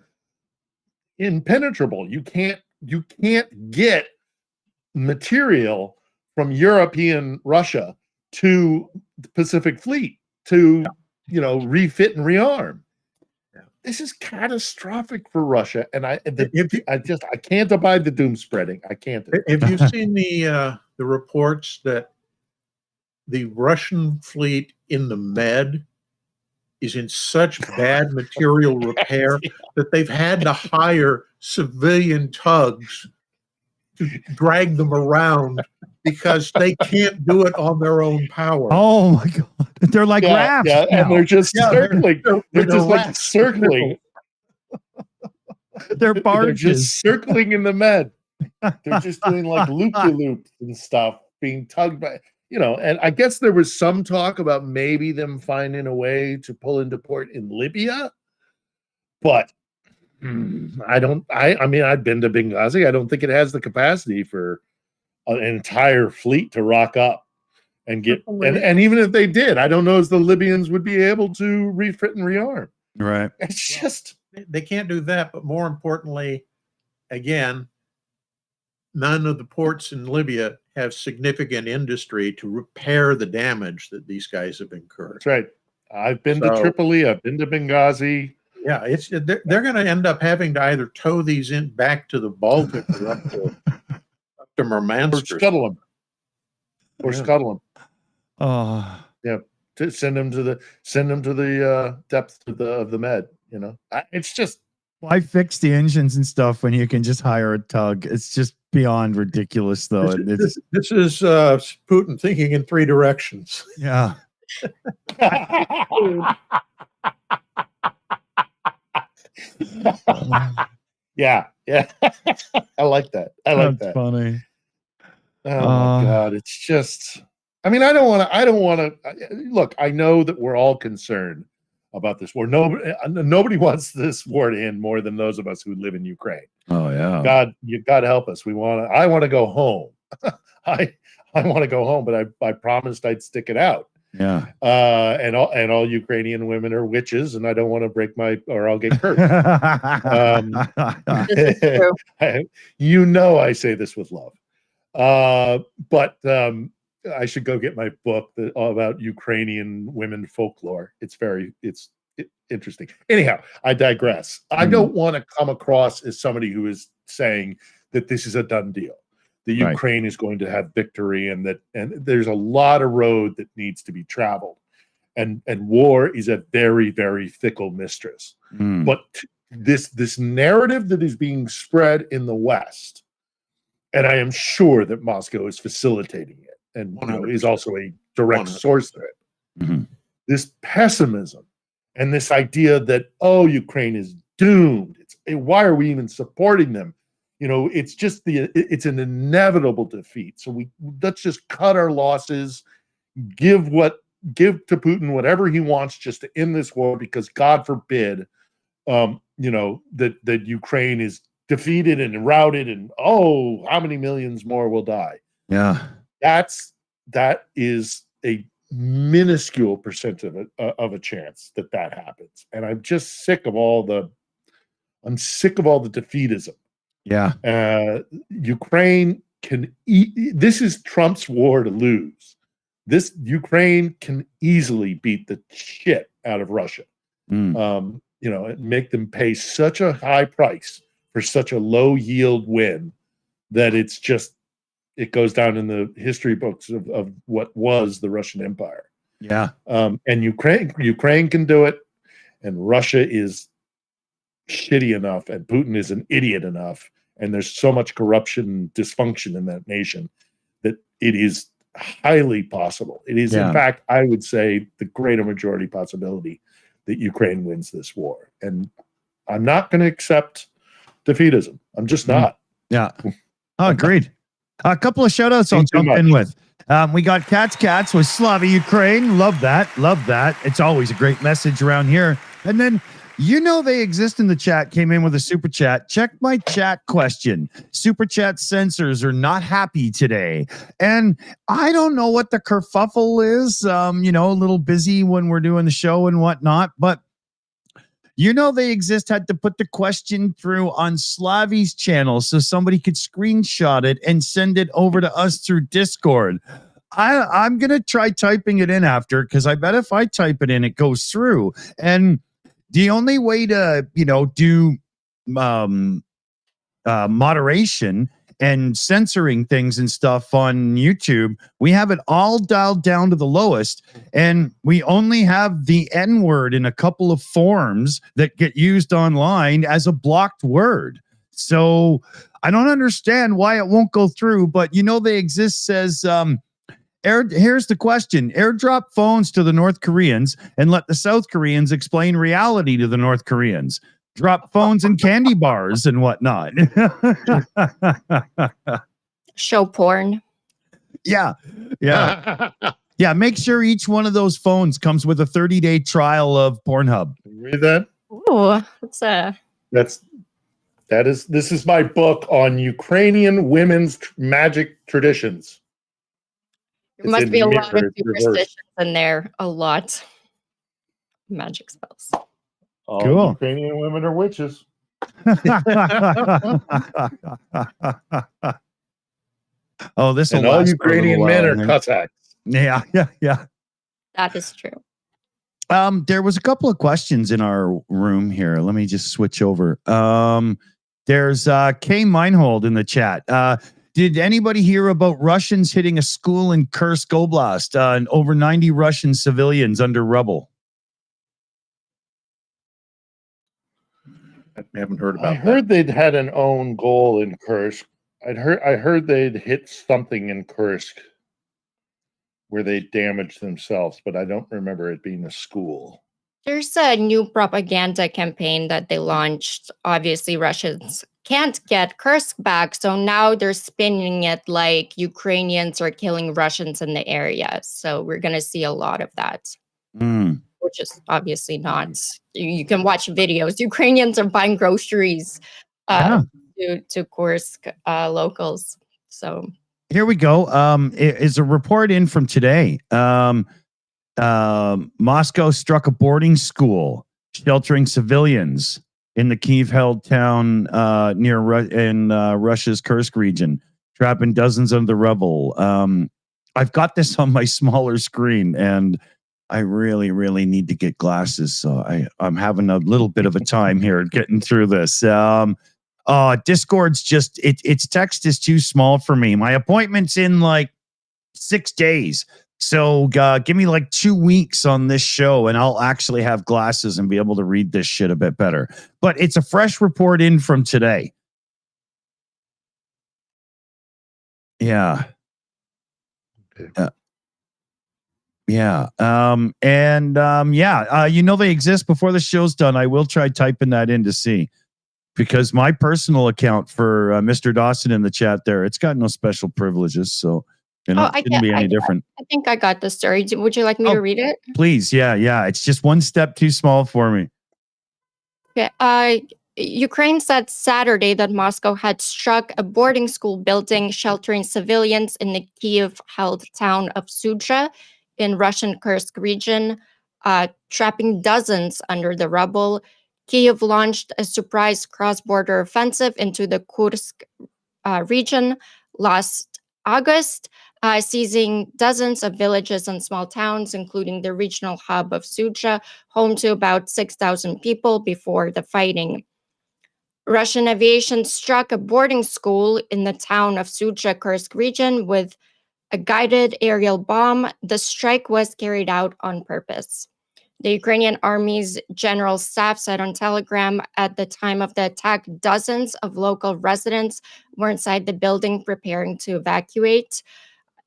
impenetrable. You can't get material from European Russia to the Pacific Fleet to refit and rearm. This is catastrophic for Russia, and I can't abide the doom spreading. I can't. Have you seen the reports that the Russian fleet in the Med is in such bad material repair that they've had to hire civilian tugs to drag them around because they can't do it on their own power? Oh my God. They're like rafts. Yeah, and they're just circling. They're just like rafts. circling. They're barges. They're just circling in the Med. They're just doing like loop-de-loops and stuff, being tugged by, and I guess there was some talk about maybe them finding a way to pull into port in Libya, but I mean, I've been to Benghazi. I don't think it has the capacity for an entire fleet to rock up and get, and even if they did, I don't know if the Libyans would be able to refit and rearm. Right. It's just, they can't do that, but more importantly, again, none of the ports in Libya have significant industry to repair the damage that these guys have incurred. that's right. I've been to So- Tripoli. I've been to Benghazi. Yeah, they're going to end up having to either tow these in back to the Baltic or up to Murmansk Or scuttle them. Or Yeah. scuttle them. Oh, To send them to the depths of the Med. You know, it's just why fix the engines and stuff when you can just hire a tug? It's just beyond ridiculous, though. It's This is Putin thinking in three directions. yeah. yeah. I like that. I like That's that. funny. Oh my God. It's just, I mean, I don't want to look, I know that we're all concerned about this war. Nobody wants this war to end more than those of us who live in Ukraine. Oh yeah. God, you got to help us. I want to go home. I want to go home, but I promised I'd stick it out. Yeah. And all Ukrainian women are witches, and I don't want to break or I'll get cursed. This is true. I say this with love. But I should go get my book about Ukrainian women folklore. It's interesting. Anyhow, I digress. I don't want to come across as somebody who is saying that this is a done deal, that Right. Ukraine is going to have victory, and there's a lot of road that needs to be traveled, and war is a very, very fickle mistress. Mm. But this narrative that is being spread in the West, and I am sure that Moscow is facilitating it, and is also a direct 100%. source of it. Mhm. This pessimism and this idea that, oh, Ukraine is doomed. Why are we even supporting them? You know, it's just it's an inevitable defeat. So let's just cut our losses, give to Putin whatever he wants just to end this war, because God forbid, that Ukraine is defeated and routed, and how many millions more will die. Yeah. That is a minuscule percent of a chance that happens, and I'm just sick of all the defeatism. Yeah. Ukraine this is Trump's war to lose. Ukraine can easily beat the shit out of Russia. Mm. And make them pay such a high price for such a low yield win that it goes down in the history books of what was the Russian Empire. Yeah. And Ukraine can do it, and Russia is shitty enough, and Putin is an idiot enough, and there's so much corruption and dysfunction in that nation that it is highly possible. It is, in fact, I would say, the greater majority possibility that Ukraine wins this war. And I'm not going to accept defeatism. I'm just not. Yeah. Oh, agreed. A couple of shout outs I'll jump in with. We got Cats with Slava, Ukraine. Love that. Love that. It's always a great message around here. And then, they exist in the chat, came in with a super chat. Check my chat question. Super chat censors are not happy today. And I don't know what the kerfuffle is. A little busy when we're doing the show and whatnot, but they exist, had to put the question through on Slavy's channel so somebody could screenshot it and send it over to us through Discord. I'm going to try typing it in after, because I bet if I type it in, it goes through. And the only way to, do moderation and censoring things and stuff on YouTube, we have it all dialed down to the lowest, and we only have the N-word in a couple of forms that get used online as a blocked word. So I don't understand why it won't go through, but they exist. Says here's the question: airdrop phones to the North Koreans and let the South Koreans explain reality to the North Koreans. Drop phones and candy bars and whatnot. Show porn. Yeah. Yeah. Make sure each one of those phones comes with a 30-day trial of Pornhub. Read that. Ooh, this is my book on Ukrainian women's magic traditions. There must be a lot of superstitions in there. A lot. Magic spells. All Cool. Ukrainian women are witches. Oh, this all Ukrainian men are Cossacks. Yeah. That is true. There was a couple of questions in our room here. Let me just switch over. There's K Meinhold in the chat. Did anybody hear about Russians hitting a school in Kursk Oblast and over 90 Russian civilians under rubble? I haven't heard about I heard they'd had an own goal in Kursk. I heard they'd hit something in Kursk where they damaged themselves, but I don't remember it being a school. There's a new propaganda campaign that they launched. Obviously, Russians can't get Kursk back, so now they're spinning it like Ukrainians are killing Russians in the area. So we're going to see a lot of that, which is obviously not. You can watch videos. Ukrainians are buying groceries to Kursk locals. So here we go. It is a report in from today. Moscow struck a boarding school sheltering civilians in the Kiev-held town near Russia's Kursk region, trapping dozens of the rebel. I've got this on my smaller screen, and I really, really need to get glasses, so I'm having a little bit of a time here getting through this. Discord's just its text is too small for me. My appointment's in like 6 days. So give me like 2 weeks on this show and I'll actually have glasses and be able to read this shit a bit better. But it's a fresh report in from today. Yeah. Yeah. They exist before the show's done. I will try typing that in to see. Because my personal account for Mr. Dawson in the chat there, it's got no special privileges. So it shouldn't be any different. I think I got the story. Would you like me to read it? Please. Yeah. It's just one step too small for me. Okay. Ukraine said Saturday that Moscow had struck a boarding school building sheltering civilians in the Kiev-held town of Sudzha in Russian Kursk region, trapping dozens under the rubble. Kiev launched a surprise cross-border offensive into the Kursk region last August, seizing dozens of villages and small towns, including the regional hub of Sudzha, home to about 6,000 people before the fighting. Russian aviation struck a boarding school in the town of Sudzha, Kursk region with a guided aerial bomb. The strike was carried out on purpose. The Ukrainian Army's General Staff said on Telegram at the time of the attack, dozens of local residents were inside the building preparing to evacuate.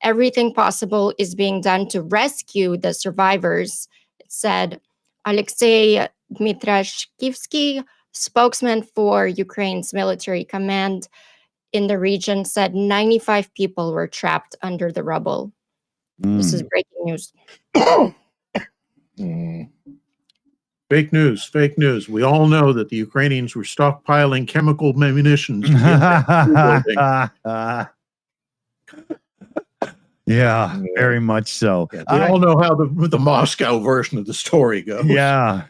Everything possible is being done to rescue the survivors, said Alexei Dmitrashkivsky, spokesman for Ukraine's military command in the region, said 95 people were trapped under the rubble. This is breaking news. Fake news. We all know that the Ukrainians were stockpiling chemical munitions. Yeah, very much so. Yeah, we all know how the Moscow version of the story goes. Yeah.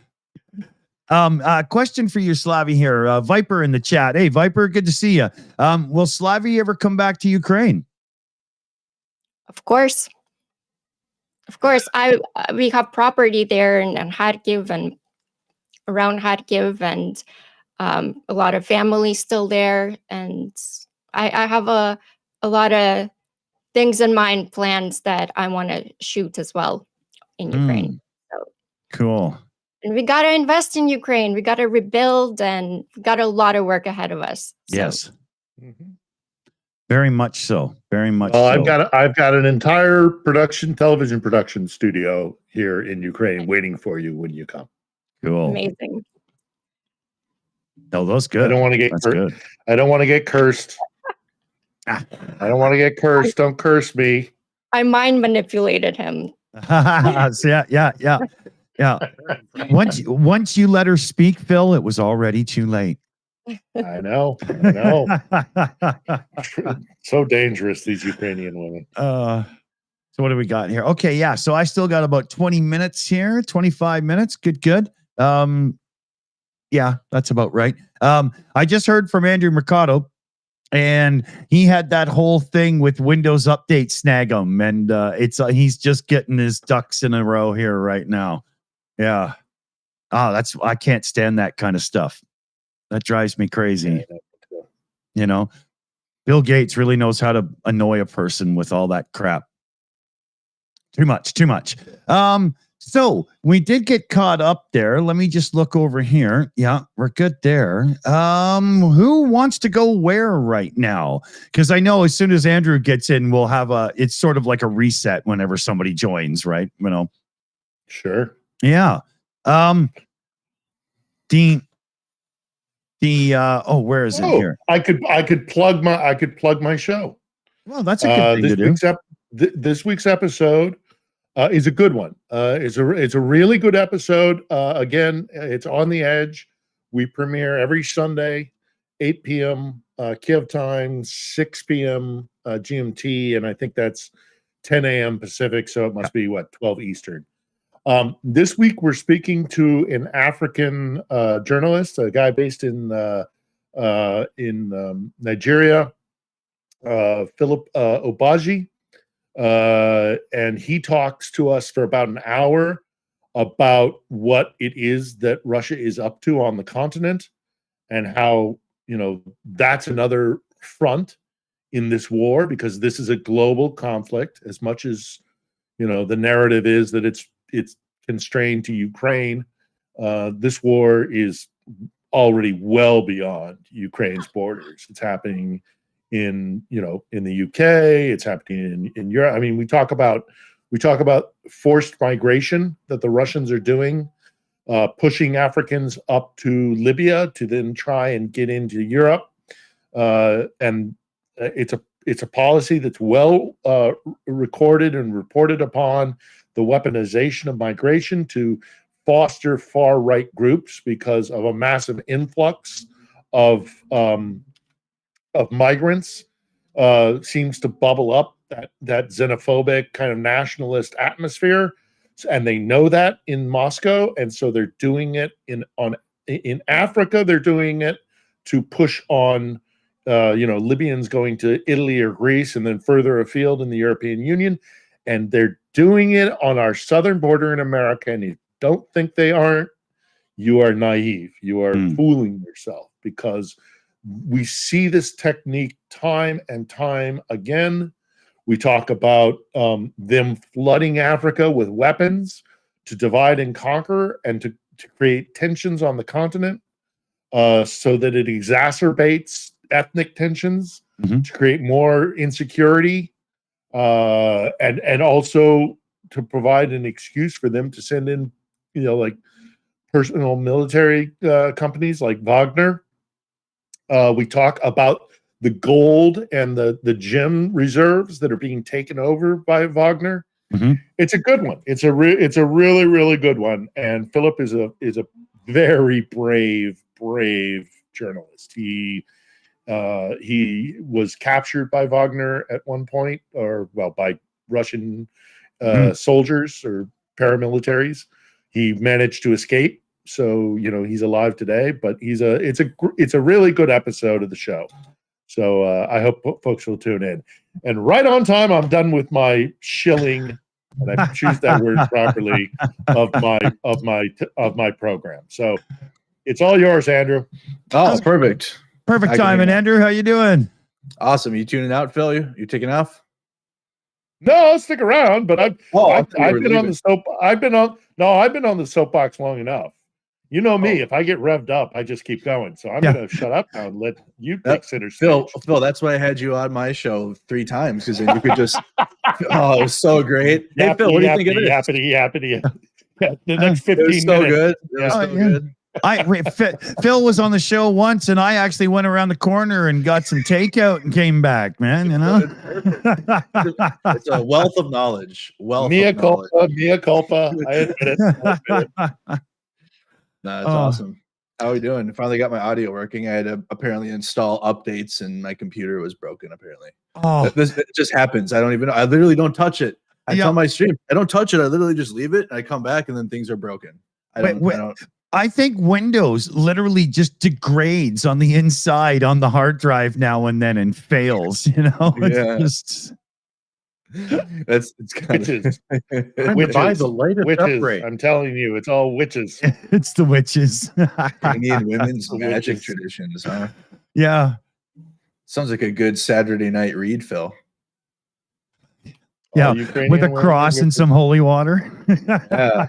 Question for you, Slavi here. Viper in the chat. Hey, Viper, good to see you. Will Slavi ever come back to Ukraine? Of course. We have property there in Kharkiv and around Kharkiv, and a lot of family still there. And I have a lot of things in mind, plans that I want to shoot as well in Ukraine. So cool. And we got to invest in Ukraine. We got to rebuild, and we got a lot of work ahead of us. So. Yes. Very much so. Very much so. I've got an entire television production studio here in Ukraine waiting for you when you come. Cool. Amazing. No, that's good. I don't want to get cursed. I don't want to get cursed. I don't want to get cursed. Don't curse me. I mind manipulated him. Yeah. Once you let her speak, Phil, it was already too late. I know. So dangerous, these Ukrainian women. So what do we got here? Okay, yeah. So I still got about 20 minutes here, 25 minutes. Good. Yeah, that's about right. I just heard from Andrew Mercado, and he had that whole thing with Windows Update snag him, and he's just getting his ducks in a row here right now. Yeah. Oh, I can't stand that kind of stuff. That drives me crazy. You know, Bill Gates really knows how to annoy a person with all that crap. Too much. So we did get caught up there. Let me just look over here. Yeah, we're good there. Who wants to go where right now? Because I know as soon as Andrew gets in, we'll have it's sort of like a reset whenever somebody joins, right? You know. Sure. Yeah. Where is it here? I could plug my show. Well, that's a good thing to do. This week's episode is a good one. It's a really good episode. Again, it's On the Edge. We premiere every Sunday, 8 p.m. Kiev time, 6 p.m. GMT, and I think that's 10 a.m. Pacific. So it must be 12 Eastern. This week we're speaking to an African journalist, a guy based in Nigeria, Philip Obaji. And he talks to us for about an hour about what it is that Russia is up to on the continent and how, that's another front in this war, because this is a global conflict as much as, the narrative is that it's constrained to Ukraine. This war is already well beyond Ukraine's borders. It's happening in the UK. It's happening in Europe. I mean, we talk about forced migration that the Russians are doing, pushing Africans up to Libya to then try and get into Europe. And it's a policy that's well recorded and reported upon, the weaponization of migration to foster far right groups because of a massive influx of migrants seems to bubble up that xenophobic kind of nationalist atmosphere, and they know that in Moscow, and so they're doing it in Africa. They're doing it to push on Libyans going to Italy or Greece, and then further afield in the European Union, and they're doing it on our southern border in America. And you don't think they aren't, you are naive. You are fooling yourself, because we see this technique time and time again. We talk about them flooding Africa with weapons to divide and conquer and to create tensions on the continent so that it exacerbates ethnic tensions, to create more insecurity, and also to provide an excuse for them to send in, like personal military companies like Wagner. We talk about the gold and the gem reserves that are being taken over by Wagner. It's a good one. It's a really, really good one. And Philip is a very brave journalist. He was captured by Wagner at one point, by Russian soldiers or paramilitaries. He managed to escape. So, he's alive today, but it's a really good episode of the show. So I hope folks will tune in. And right on time, I'm done with my shilling, and I choose that word properly, of my program. So it's all yours, Andrew. Oh, perfect. Perfect timing, Andrew. How you doing? Awesome. You tuning out, Phil? You taking off? No, I'll stick around, but I've been on the soapbox long enough. You know me, if I get revved up, I just keep going. So I'm going to shut up now and let you take center stage. Phil, that's why I had you on my show 3 times, because then you could just, it was so great. Hey, Phil, what do you think of this? Happy. The next 15 minutes. So good. It was so good. Phil was on the show once, and I actually went around the corner and got some takeout and came back, man. It's a wealth of knowledge. Mea culpa. I admit it. That's awesome. How are we doing? Finally got my audio working. I had to apparently install updates, and my computer was broken. Apparently, it just happens. I don't even know. I literally don't touch it. I tell my stream, I don't touch it. I literally just leave it. I come back, and then things are broken. I think Windows literally just degrades on the inside on the hard drive now and then and fails. It's just It's kind Witches. Time to buy the latest Witches. upgrade. I'm telling you, it's all witches. It's the witches. Indian women's The magic witches. traditions, huh? Yeah. Sounds like a good Saturday night read, Phil. Yeah, All Ukrainian with a women are cross and witches. some holy water. Yeah.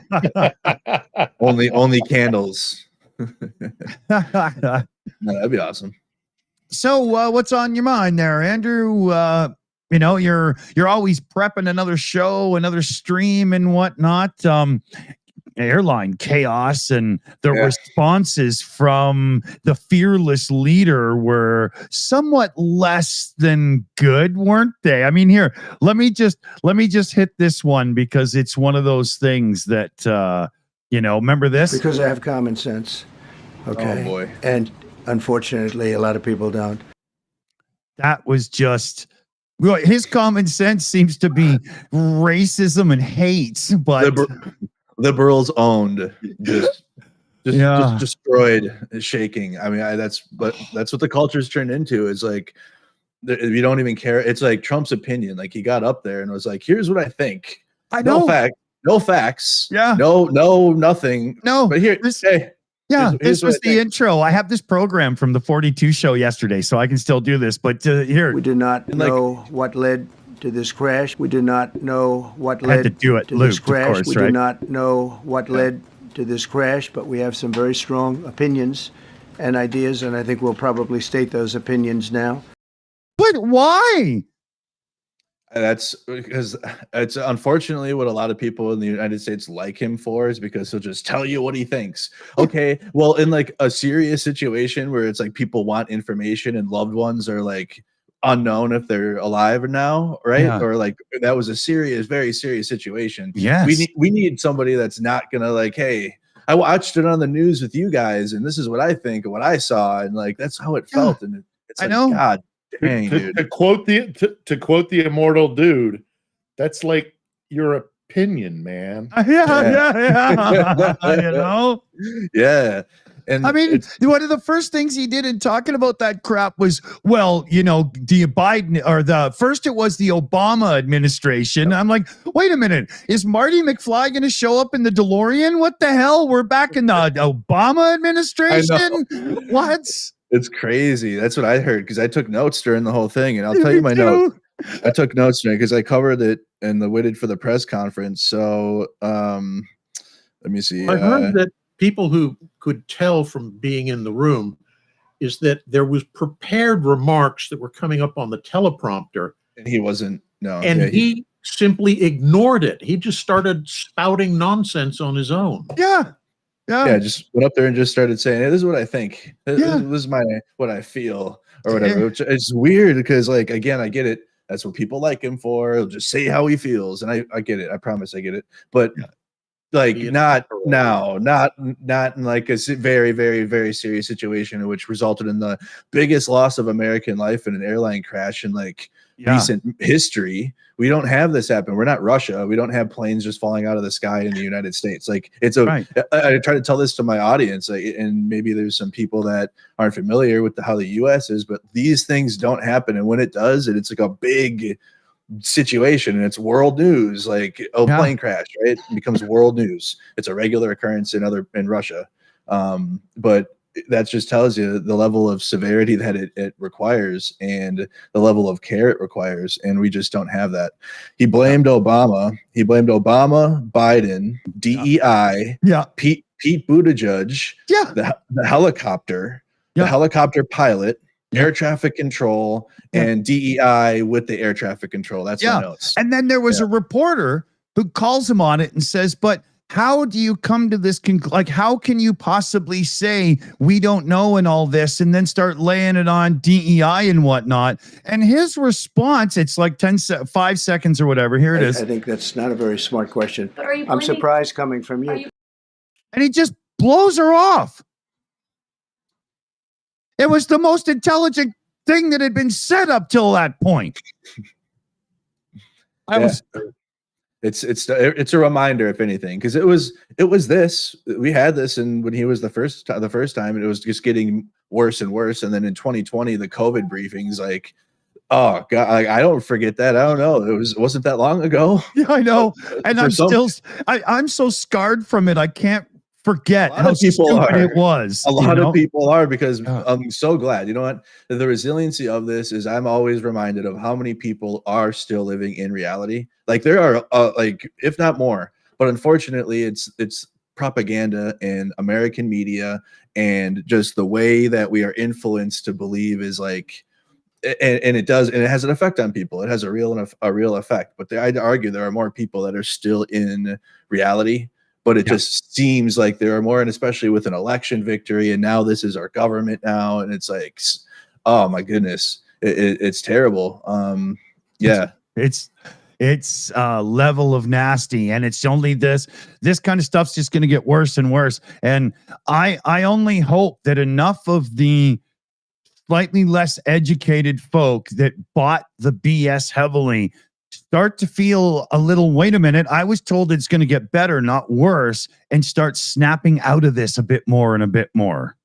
Only candles. No, that'd be awesome. So what's on your mind there, Andrew? You know, you're always prepping another show, another stream and whatnot. Airline chaos and the responses from the fearless leader were somewhat less than good, weren't they? I mean, here, let me just hit this one because it's one of those things that you know, remember this? Because I have common sense. Okay. Oh boy. And unfortunately, a lot of people don't. That was just, well, his common sense seems to be racism and hate, but Liberals owned, just Yeah. destroyed, shaking. I mean, that's what the culture's turned into. Is like you don't even care. It's like Trump's opinion. Like he got up there and was like, "Here's what I think." I know. No facts. Yeah. No, nothing. No, But here, this, hey, yeah, here's this what was I the think. intro. I have this program from the 42 show yesterday, so I can still do this. But here, We do not And, like- know what led to this crash. We do not know what I had led to do it to looped, this of crash. course, We right? do not know what led to this crash, but we have some very strong opinions and ideas, and I think we'll probably state those opinions now. but why? That's because it's unfortunately what a lot of people in the United States like him for, is because he'll just tell you what he thinks. Okay, well, in like a serious situation where it's like people want information and loved ones are like unknown if they're alive or now, right? Yeah. Or like that was a serious, very serious situation. Yes. We need somebody that's not gonna like, hey, I watched it on the news with you guys, and this is what I think and what I saw, and like that's how it felt. And it's I like, know. God dang, to, dude. to quote the immortal dude, that's like your opinion, man. Yeah. You know? Yeah. And I mean, it's, one of the first things he did in talking about that crap was, well, you know, the Biden or first it was the Obama administration. I'm like, wait a minute, is Marty McFly going to show up in the DeLorean? What the hell? We're back in the Obama administration? What? it's crazy. That's what I heard because I took notes during the whole thing, and I'll tell Me you my too. notes. I took notes during because I covered it in the Witted for the press conference. So let me see. I heard that people who could tell from being in the room is that there was prepared remarks that were coming up on the teleprompter, and he wasn't. No, and yeah, he simply ignored it. He just started spouting nonsense on his own. Yeah. yeah, just went up there and just started saying, "Hey, this is what I think. This Yeah. is what I feel, or whatever." Which is weird because, like, again, I get it. That's what people like him for. He'll just say how he feels, and I get it. I promise, I get it. But like, not now, not in like a very, very, very serious situation, which resulted in the biggest loss of American life in an airline crash in like recent history. We don't have this happen. We're not Russia. We don't have planes just falling out of the sky in the United States. Like it's I try to tell this to my audience, and maybe there's some people that aren't familiar with how the U.S. is, but these things don't happen. And when it does, it's like a big situation, and it's world news. Like plane crash, right? It becomes world news. It's a regular occurrence in Russia. But that just tells you the level of severity that it requires and the level of care it requires. And we just don't have that. He blamed Obama. He blamed Obama, Biden, DEI, Pete Buttigieg, the helicopter, the helicopter pilot, air traffic control, and DEI with the air traffic control. That's my notes. And then there was a reporter who calls him on it and says, but how do you come to this like, how can you possibly say we don't know and all this, and then start laying it on DEI and whatnot? And his response, it's like 5 seconds or whatever. Here it is. I think that's not a very smart question. I'm surprised coming from you. And he just blows her off. It was the most intelligent thing that had been said up till that point. It's a reminder, if anything, because it was this. We had this, and when he was the first time, and it was just getting worse and worse. And then in 2020, the COVID briefings, like Oh God, I don't forget that. I don't know. Wasn't that long ago. Yeah, I know. And I'm I'm so scarred from it. I can't forget A lot how of people stupid are. it was. A lot of people are, because Yeah. I'm so glad. You know what? The resiliency of this is I'm always reminded of how many people are still living in reality. Like there are like, if not more, but unfortunately it's propaganda and American media and just the way that we are influenced to believe is like, and it does, and it has an effect on people. It has a real effect. But I'd argue there are more people that are still in reality, but it just seems like there are more, and especially with an election victory, and now this is our government now, and it's like, oh my goodness, it's terrible. Yeah, it's a level of nasty, and it's only this kind of stuff's just going to get worse and worse. And I only hope that enough of the slightly less educated folk that bought the BS heavily start to feel a little, wait a minute, I was told it's going to get better, not worse, and start snapping out of this a bit more and a bit more.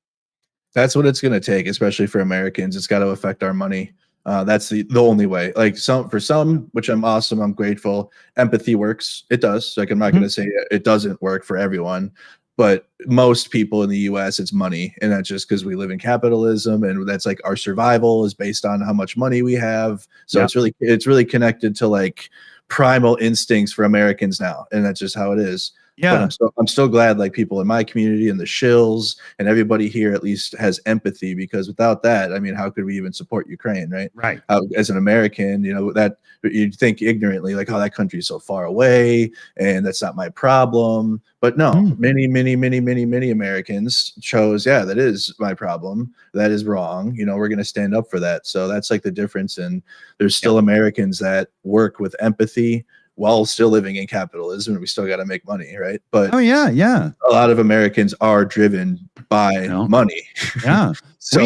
that's what it's going to take, especially for Americans. It's got to affect our money. That's the only way. Like for some, which I'm awesome, I'm grateful. Empathy works. It does. Like I'm not going to say it doesn't work for everyone, but most people in the U.S. it's money, and that's just because we live in capitalism, and that's like our survival is based on how much money we have. So it's really connected to like primal instincts for Americans now, and that's just how it is. Yeah. But I'm still glad like people in my community and the Shills and everybody here at least has empathy, because without that, I mean, how could we even support Ukraine, right? Right. As an American, you know, that you'd think ignorantly like, oh, that country is so far away and that's not my problem. But no, many Americans chose, yeah, that is my problem. That is wrong. You know, we're going to stand up for that. So that's like the difference. And there's still Americans that work with empathy while still living in capitalism. We still got to make money, right? But yeah, a lot of Americans are driven by money. Yeah. So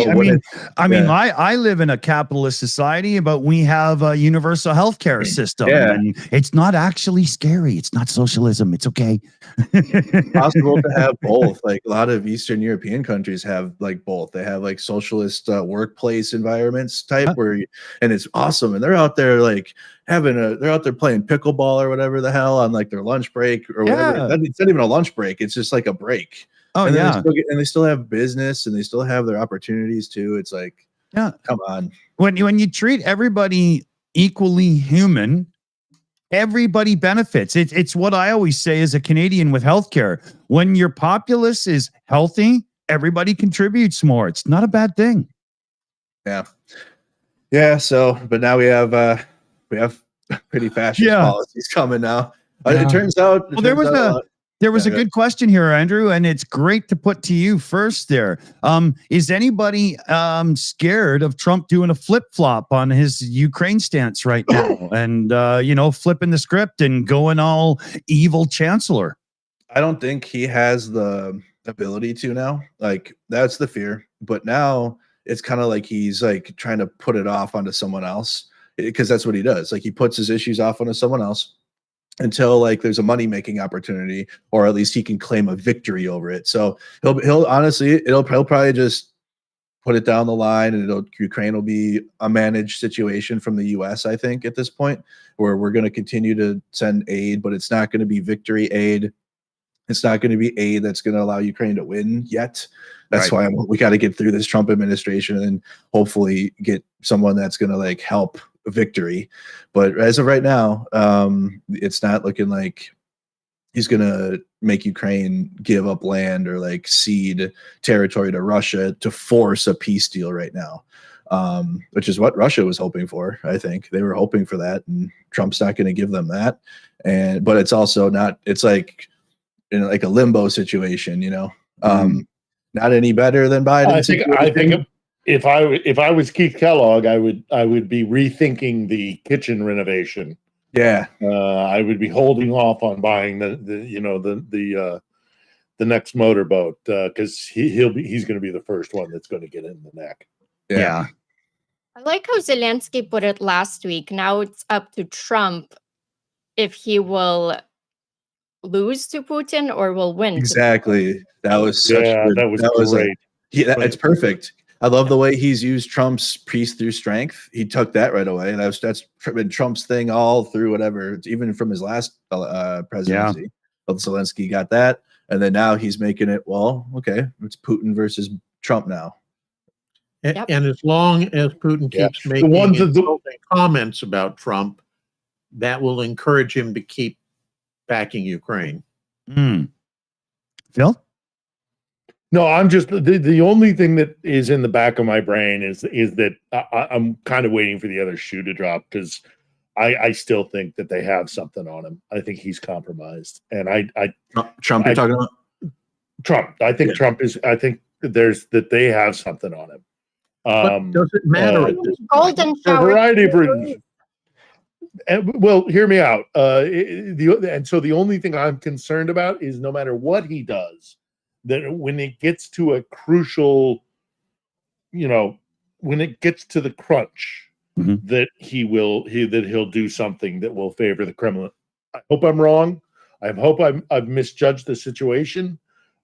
I live in a capitalist society, but we have a universal healthcare system, and it's not actually scary. It's not socialism. It's okay. It's possible to have both. Like a lot of Eastern European countries have like both. They have like socialist workplace environments type and it's awesome. And they're out there like they're out there playing pickleball or whatever the hell on like their lunch break or whatever. It's not even a lunch break. It's just like a break. Oh, and they still have business and they still have their opportunities too. It's like, come on. When you treat everybody equally human, everybody benefits. It's what I always say as a Canadian with healthcare. When your populace is healthy, everybody contributes more. It's not a bad thing. Yeah. So, but now we have pretty fascist policies coming now. It turns out. There was a good question here, Andrew, and it's great to put to you first there. Is anybody scared of Trump doing a flip-flop on his Ukraine stance right now and, flipping the script and going all evil chancellor? I don't think he has the ability to now. Like, that's the fear. But now it's kind of like he's like trying to put it off onto someone else, because that's what he does. Like he puts his issues off onto someone else until like there's a money-making opportunity, or at least he can claim a victory over it. So he'll honestly, he'll probably just put it down the line, and Ukraine will be a managed situation from the US, I think, at this point, where we're going to continue to send aid, but it's not going to be victory aid. It's not going to be aid that's going to allow Ukraine to win yet. That's why we got to get through this Trump administration and hopefully get someone that's going to like help victory. But as of right now, it's not looking like he's going to make Ukraine give up land or like cede territory to Russia to force a peace deal right now, which is what Russia was hoping for. I think they were hoping for that, and Trump's not going to give them that. But it's also not, it's like in like a limbo situation, not any better than Biden. I think if I was Keith Kellogg, I would be rethinking the kitchen renovation. Yeah, I would be holding off on buying the next motorboat, because he's going to be the first one that's going to get in the neck. Yeah. I like how Zelensky put it last week. Now it's up to Trump if he will lose to Putin or will win. Exactly. That was such that was great. It's perfect. I love the way he's used Trump's peace through strength. He took that right away. That's been Trump's thing all through whatever, even from his last presidency. Zelensky got that, and then now he's making it. Well, okay, it's Putin versus Trump now. And as long as Putin keeps making insulting comments about Trump, that will encourage him to keep backing Ukraine. Phil? No, I'm just the only thing that is in the back of my brain is that I'm kind of waiting for the other shoe to drop, because I still think that they have something on him. I think he's compromised, and Trump. You're talking about Trump. I think Trump is. I think that they have something on him. But does it matter? Golden For a shower. variety of reasons. Well, hear me out. And so the only thing I'm concerned about is no matter what he does, that when it gets to a crucial, when it gets to the crunch, that he'll do something that will favor the Kremlin. I hope I'm wrong. I hope I've misjudged the situation.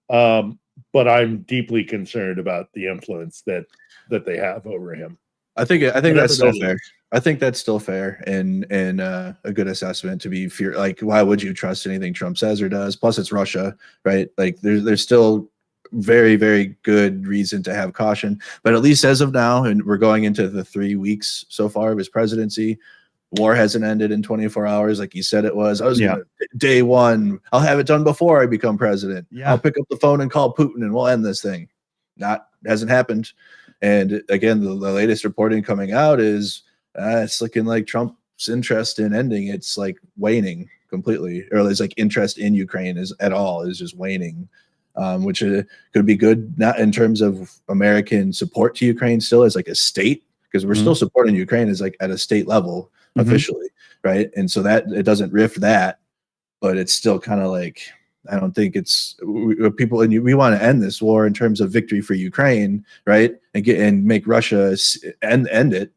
But I'm deeply concerned about the influence that they have over him. I think that's still fair. I think that's still fair and a good assessment to be fear. Like, why would you trust anything Trump says or does? Plus, it's Russia, right? Like, there's still very, very good reason to have caution. But at least as of now, and we're going into the 3 weeks so far of his presidency, war hasn't ended in 24 hours like he said it was. Day one, I'll have it done before I become president. I'll pick up the phone and call Putin and we'll end this thing. Hasn't happened. And again, the latest reporting coming out is it's looking like Trump's interest in ending it's like waning completely, or his like interest in Ukraine is just waning, which could be good, not in terms of American support to Ukraine still as like a state, because we're still supporting Ukraine as like at a state level officially, right? And so that it doesn't riff that, but it's still kind of like, I don't think it's people, and we want to end this war in terms of victory for Ukraine, right? And make Russia end it.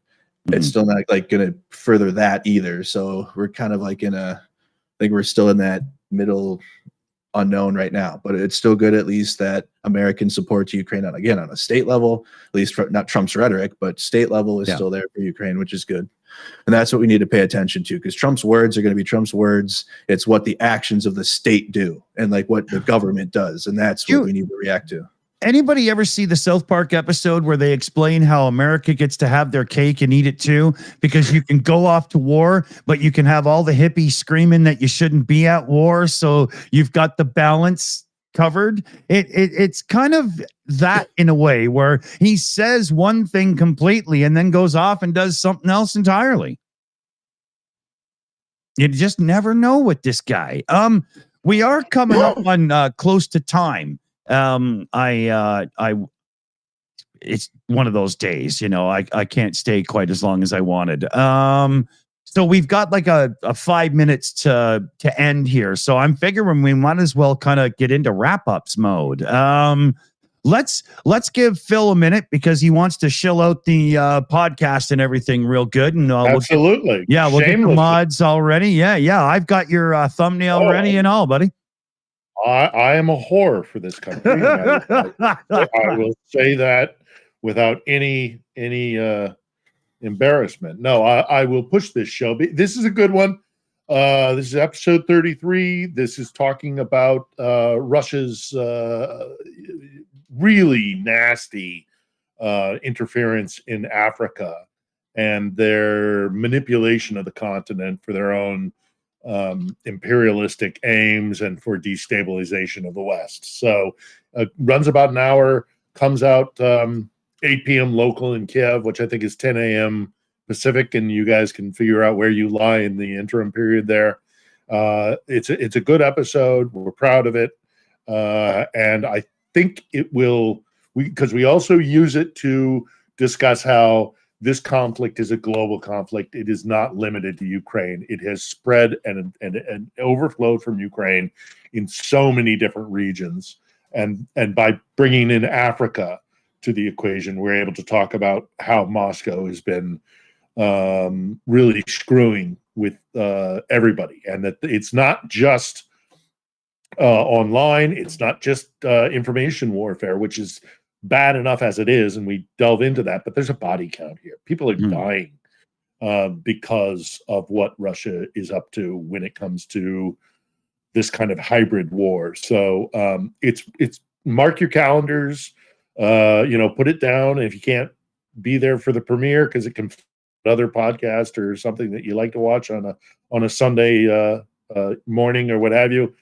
It's still not like going to further that either. So we're kind of like I think we're still in that middle unknown right now, but it's still good at least that American support to Ukraine on a state level, at least not Trump's rhetoric, but state level is still there for Ukraine, which is good. And that's what we need to pay attention to, because Trump's words are going to be Trump's words. It's what the actions of the state do and like what the government does. And that's what we need to react to. Anybody ever see the South Park episode where they explain how America gets to have their cake and eat it too? Because you can go off to war, but you can have all the hippies screaming that you shouldn't be at war. So you've got the balance covered. It's kind of that in a way where he says one thing completely and then goes off and does something else entirely. You just never know with this guy. We are coming up on close to time. It's one of those days, I can't stay quite as long as I wanted. So we've got like a 5 minutes to end here. So I'm figuring we might as well kind of get into wrap-ups mode. Let's give Phil a minute because he wants to shill out the podcast and everything real good. And absolutely. We'll get the mods already. Yeah. I've got your thumbnail ready and all, buddy. I am a whore for this country. I will say that without any embarrassment. No, I will push this show. This is a good one. This is episode 33. This is talking about Russia's really nasty interference in Africa and their manipulation of the continent for their own imperialistic aims and for destabilization of the West. So runs about an hour, comes out 8 p.m. local in Kiev, which I think is 10 a.m. Pacific, and you guys can figure out where you lie in the interim period there. It's a good episode. We're proud of it. And I think it will, because we also use it to discuss how this conflict is a global conflict. It is not limited to Ukraine. It has spread and overflowed from Ukraine in so many different regions. And by bringing in Africa to the equation, we're able to talk about how Moscow has been really screwing with everybody, and that it's not just online. It's not just information warfare, which is bad enough as it is, and we delve into that, but there's a body count here. People are dying because of what Russia is up to when it comes to this kind of hybrid war. So it's mark your calendars, put it down. If you can't be there for the premiere because it can other podcast or something that you like to watch on a Sunday morning or what have you,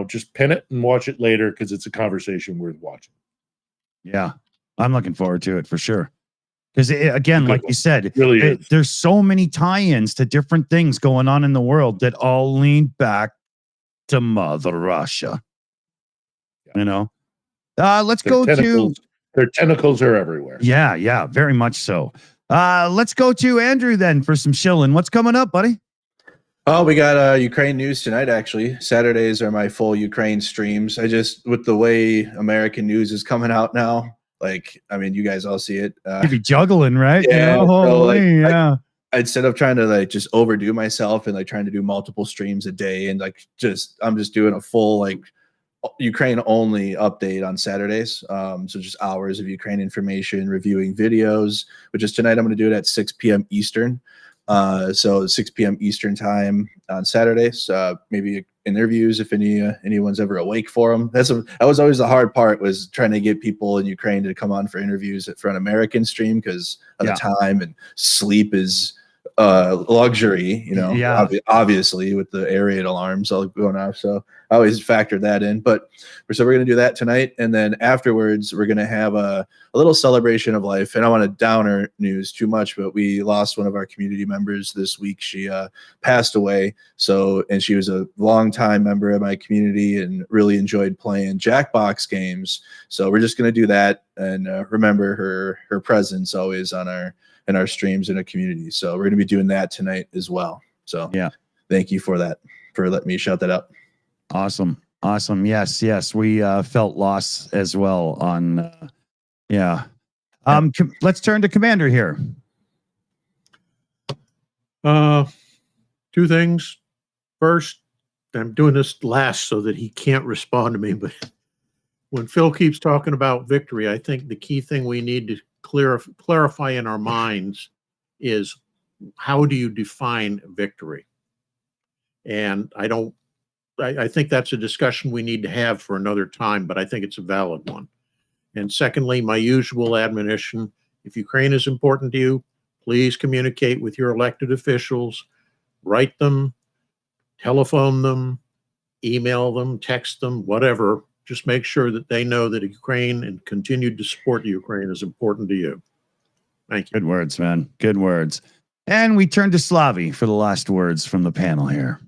just pin it and watch it later because it's a conversation worth watching. Yeah, I'm looking forward to it for sure. Because again, like you said, really there's so many tie-ins to different things going on in the world that all lean back to Mother Russia. Yeah. Let's go to their tentacles are everywhere. Yeah, very much so. Let's go to Andrew then for some shilling. What's coming up, buddy? Oh, we got Ukraine news tonight, actually. Saturdays are my full Ukraine streams. With the way American news is coming out now, you guys all see it. You'd be juggling, right? Yeah. Yeah. Instead of trying to just overdo myself and trying to do multiple streams a day and I'm just doing a full Ukraine only update on Saturdays. So just hours of Ukraine information, reviewing videos, which is tonight. I'm going to do it at 6 p.m. Eastern. So 6 p.m. Eastern time on Saturdays. Maybe interviews if anyone's ever awake for them. That was always the hard part, was trying to get people in Ukraine to come on for interviews for an American stream because of the time, and sleep is luxury, obviously with the air raid alarms all going off. So I always factor that in. But so we're going to do that tonight. And then afterwards, we're going to have a little celebration of life. And I don't want to downer news too much, but we lost one of our community members this week. She passed away. And she was a longtime member of my community and really enjoyed playing Jackbox games. So we're just going to do that and remember her presence always in our streams in a community. So we're going to be doing that tonight as well. So thank you for that, for letting me shout that out. Awesome. Yes. We felt loss as well on, let's turn to Commander here. Two things. First, I'm doing this last so that he can't respond to me, but when Phil keeps talking about victory, I think the key thing we need to clarify in our minds is, how do you define victory? And I think that's a discussion we need to have for another time, but I think it's a valid one. And secondly, my usual admonition, if Ukraine is important to you, please communicate with your elected officials, write them, telephone them, email them, text them, whatever. Just make sure that they know that Ukraine and continued to support Ukraine is important to you. Thank you. Good words, man. Good words. And we turn to Slavi for the last words from the panel here.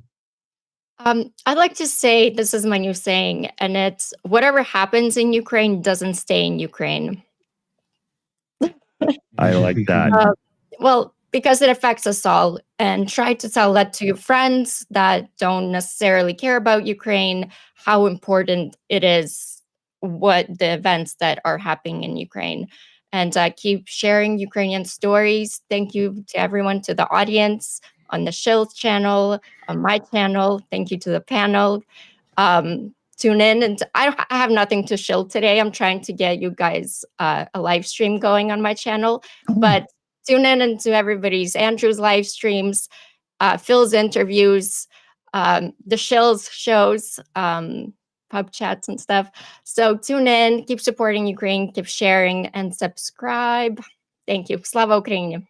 I'd like to say, this is my new saying, and it's, whatever happens in Ukraine doesn't stay in Ukraine. I like that. Well, because it affects us all, and try to tell that to your friends that don't necessarily care about Ukraine, how important it is, what the events that are happening in Ukraine. And keep sharing Ukrainian stories. Thank you to everyone, to the audience, on the Shills channel, on my channel. Thank you to the panel. Tune in. And I have nothing to shill today. I'm trying to get you guys a live stream going on my channel. But tune in into everybody's, Andrew's live streams, Phil's interviews, the Shills shows, PubChats and stuff. So tune in, keep supporting Ukraine, keep sharing, and subscribe. Thank you. Slava Ukraini.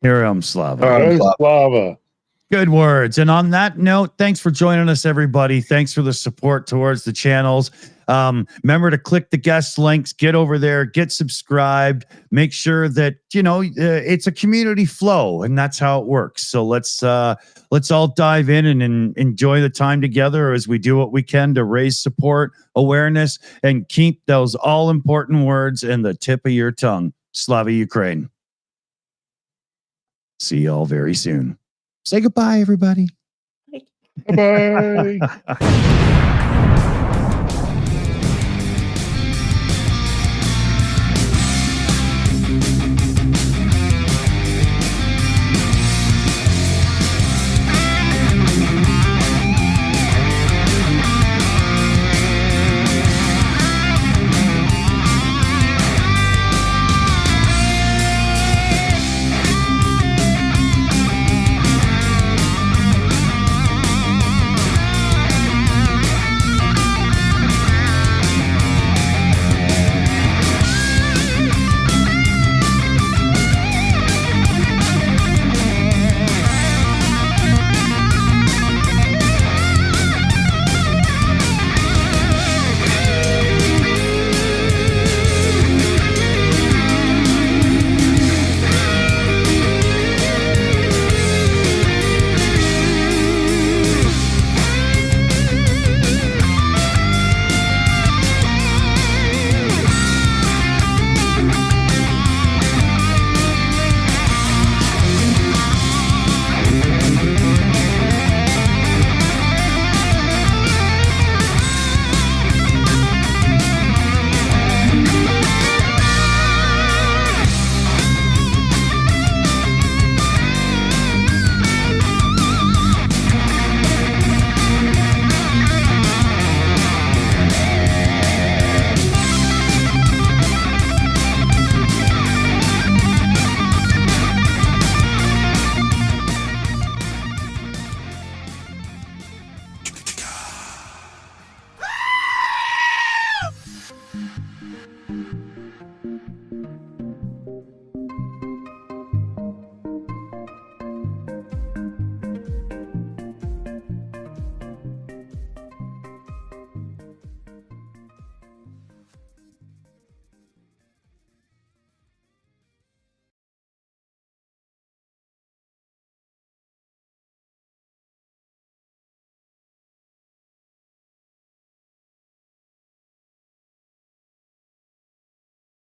Here I am, Slava. Slava. Good words. And on that note, thanks for joining us, everybody. Thanks for the support towards the channels. Remember to click the guest links, get over there, get subscribed, make sure that, it's a community flow, and that's how it works. So let's all dive in and enjoy the time together as we do what we can to raise support, awareness, and keep those all important words in the tip of your tongue. Slava Ukraine. See y'all very soon. Say goodbye, everybody. Bye.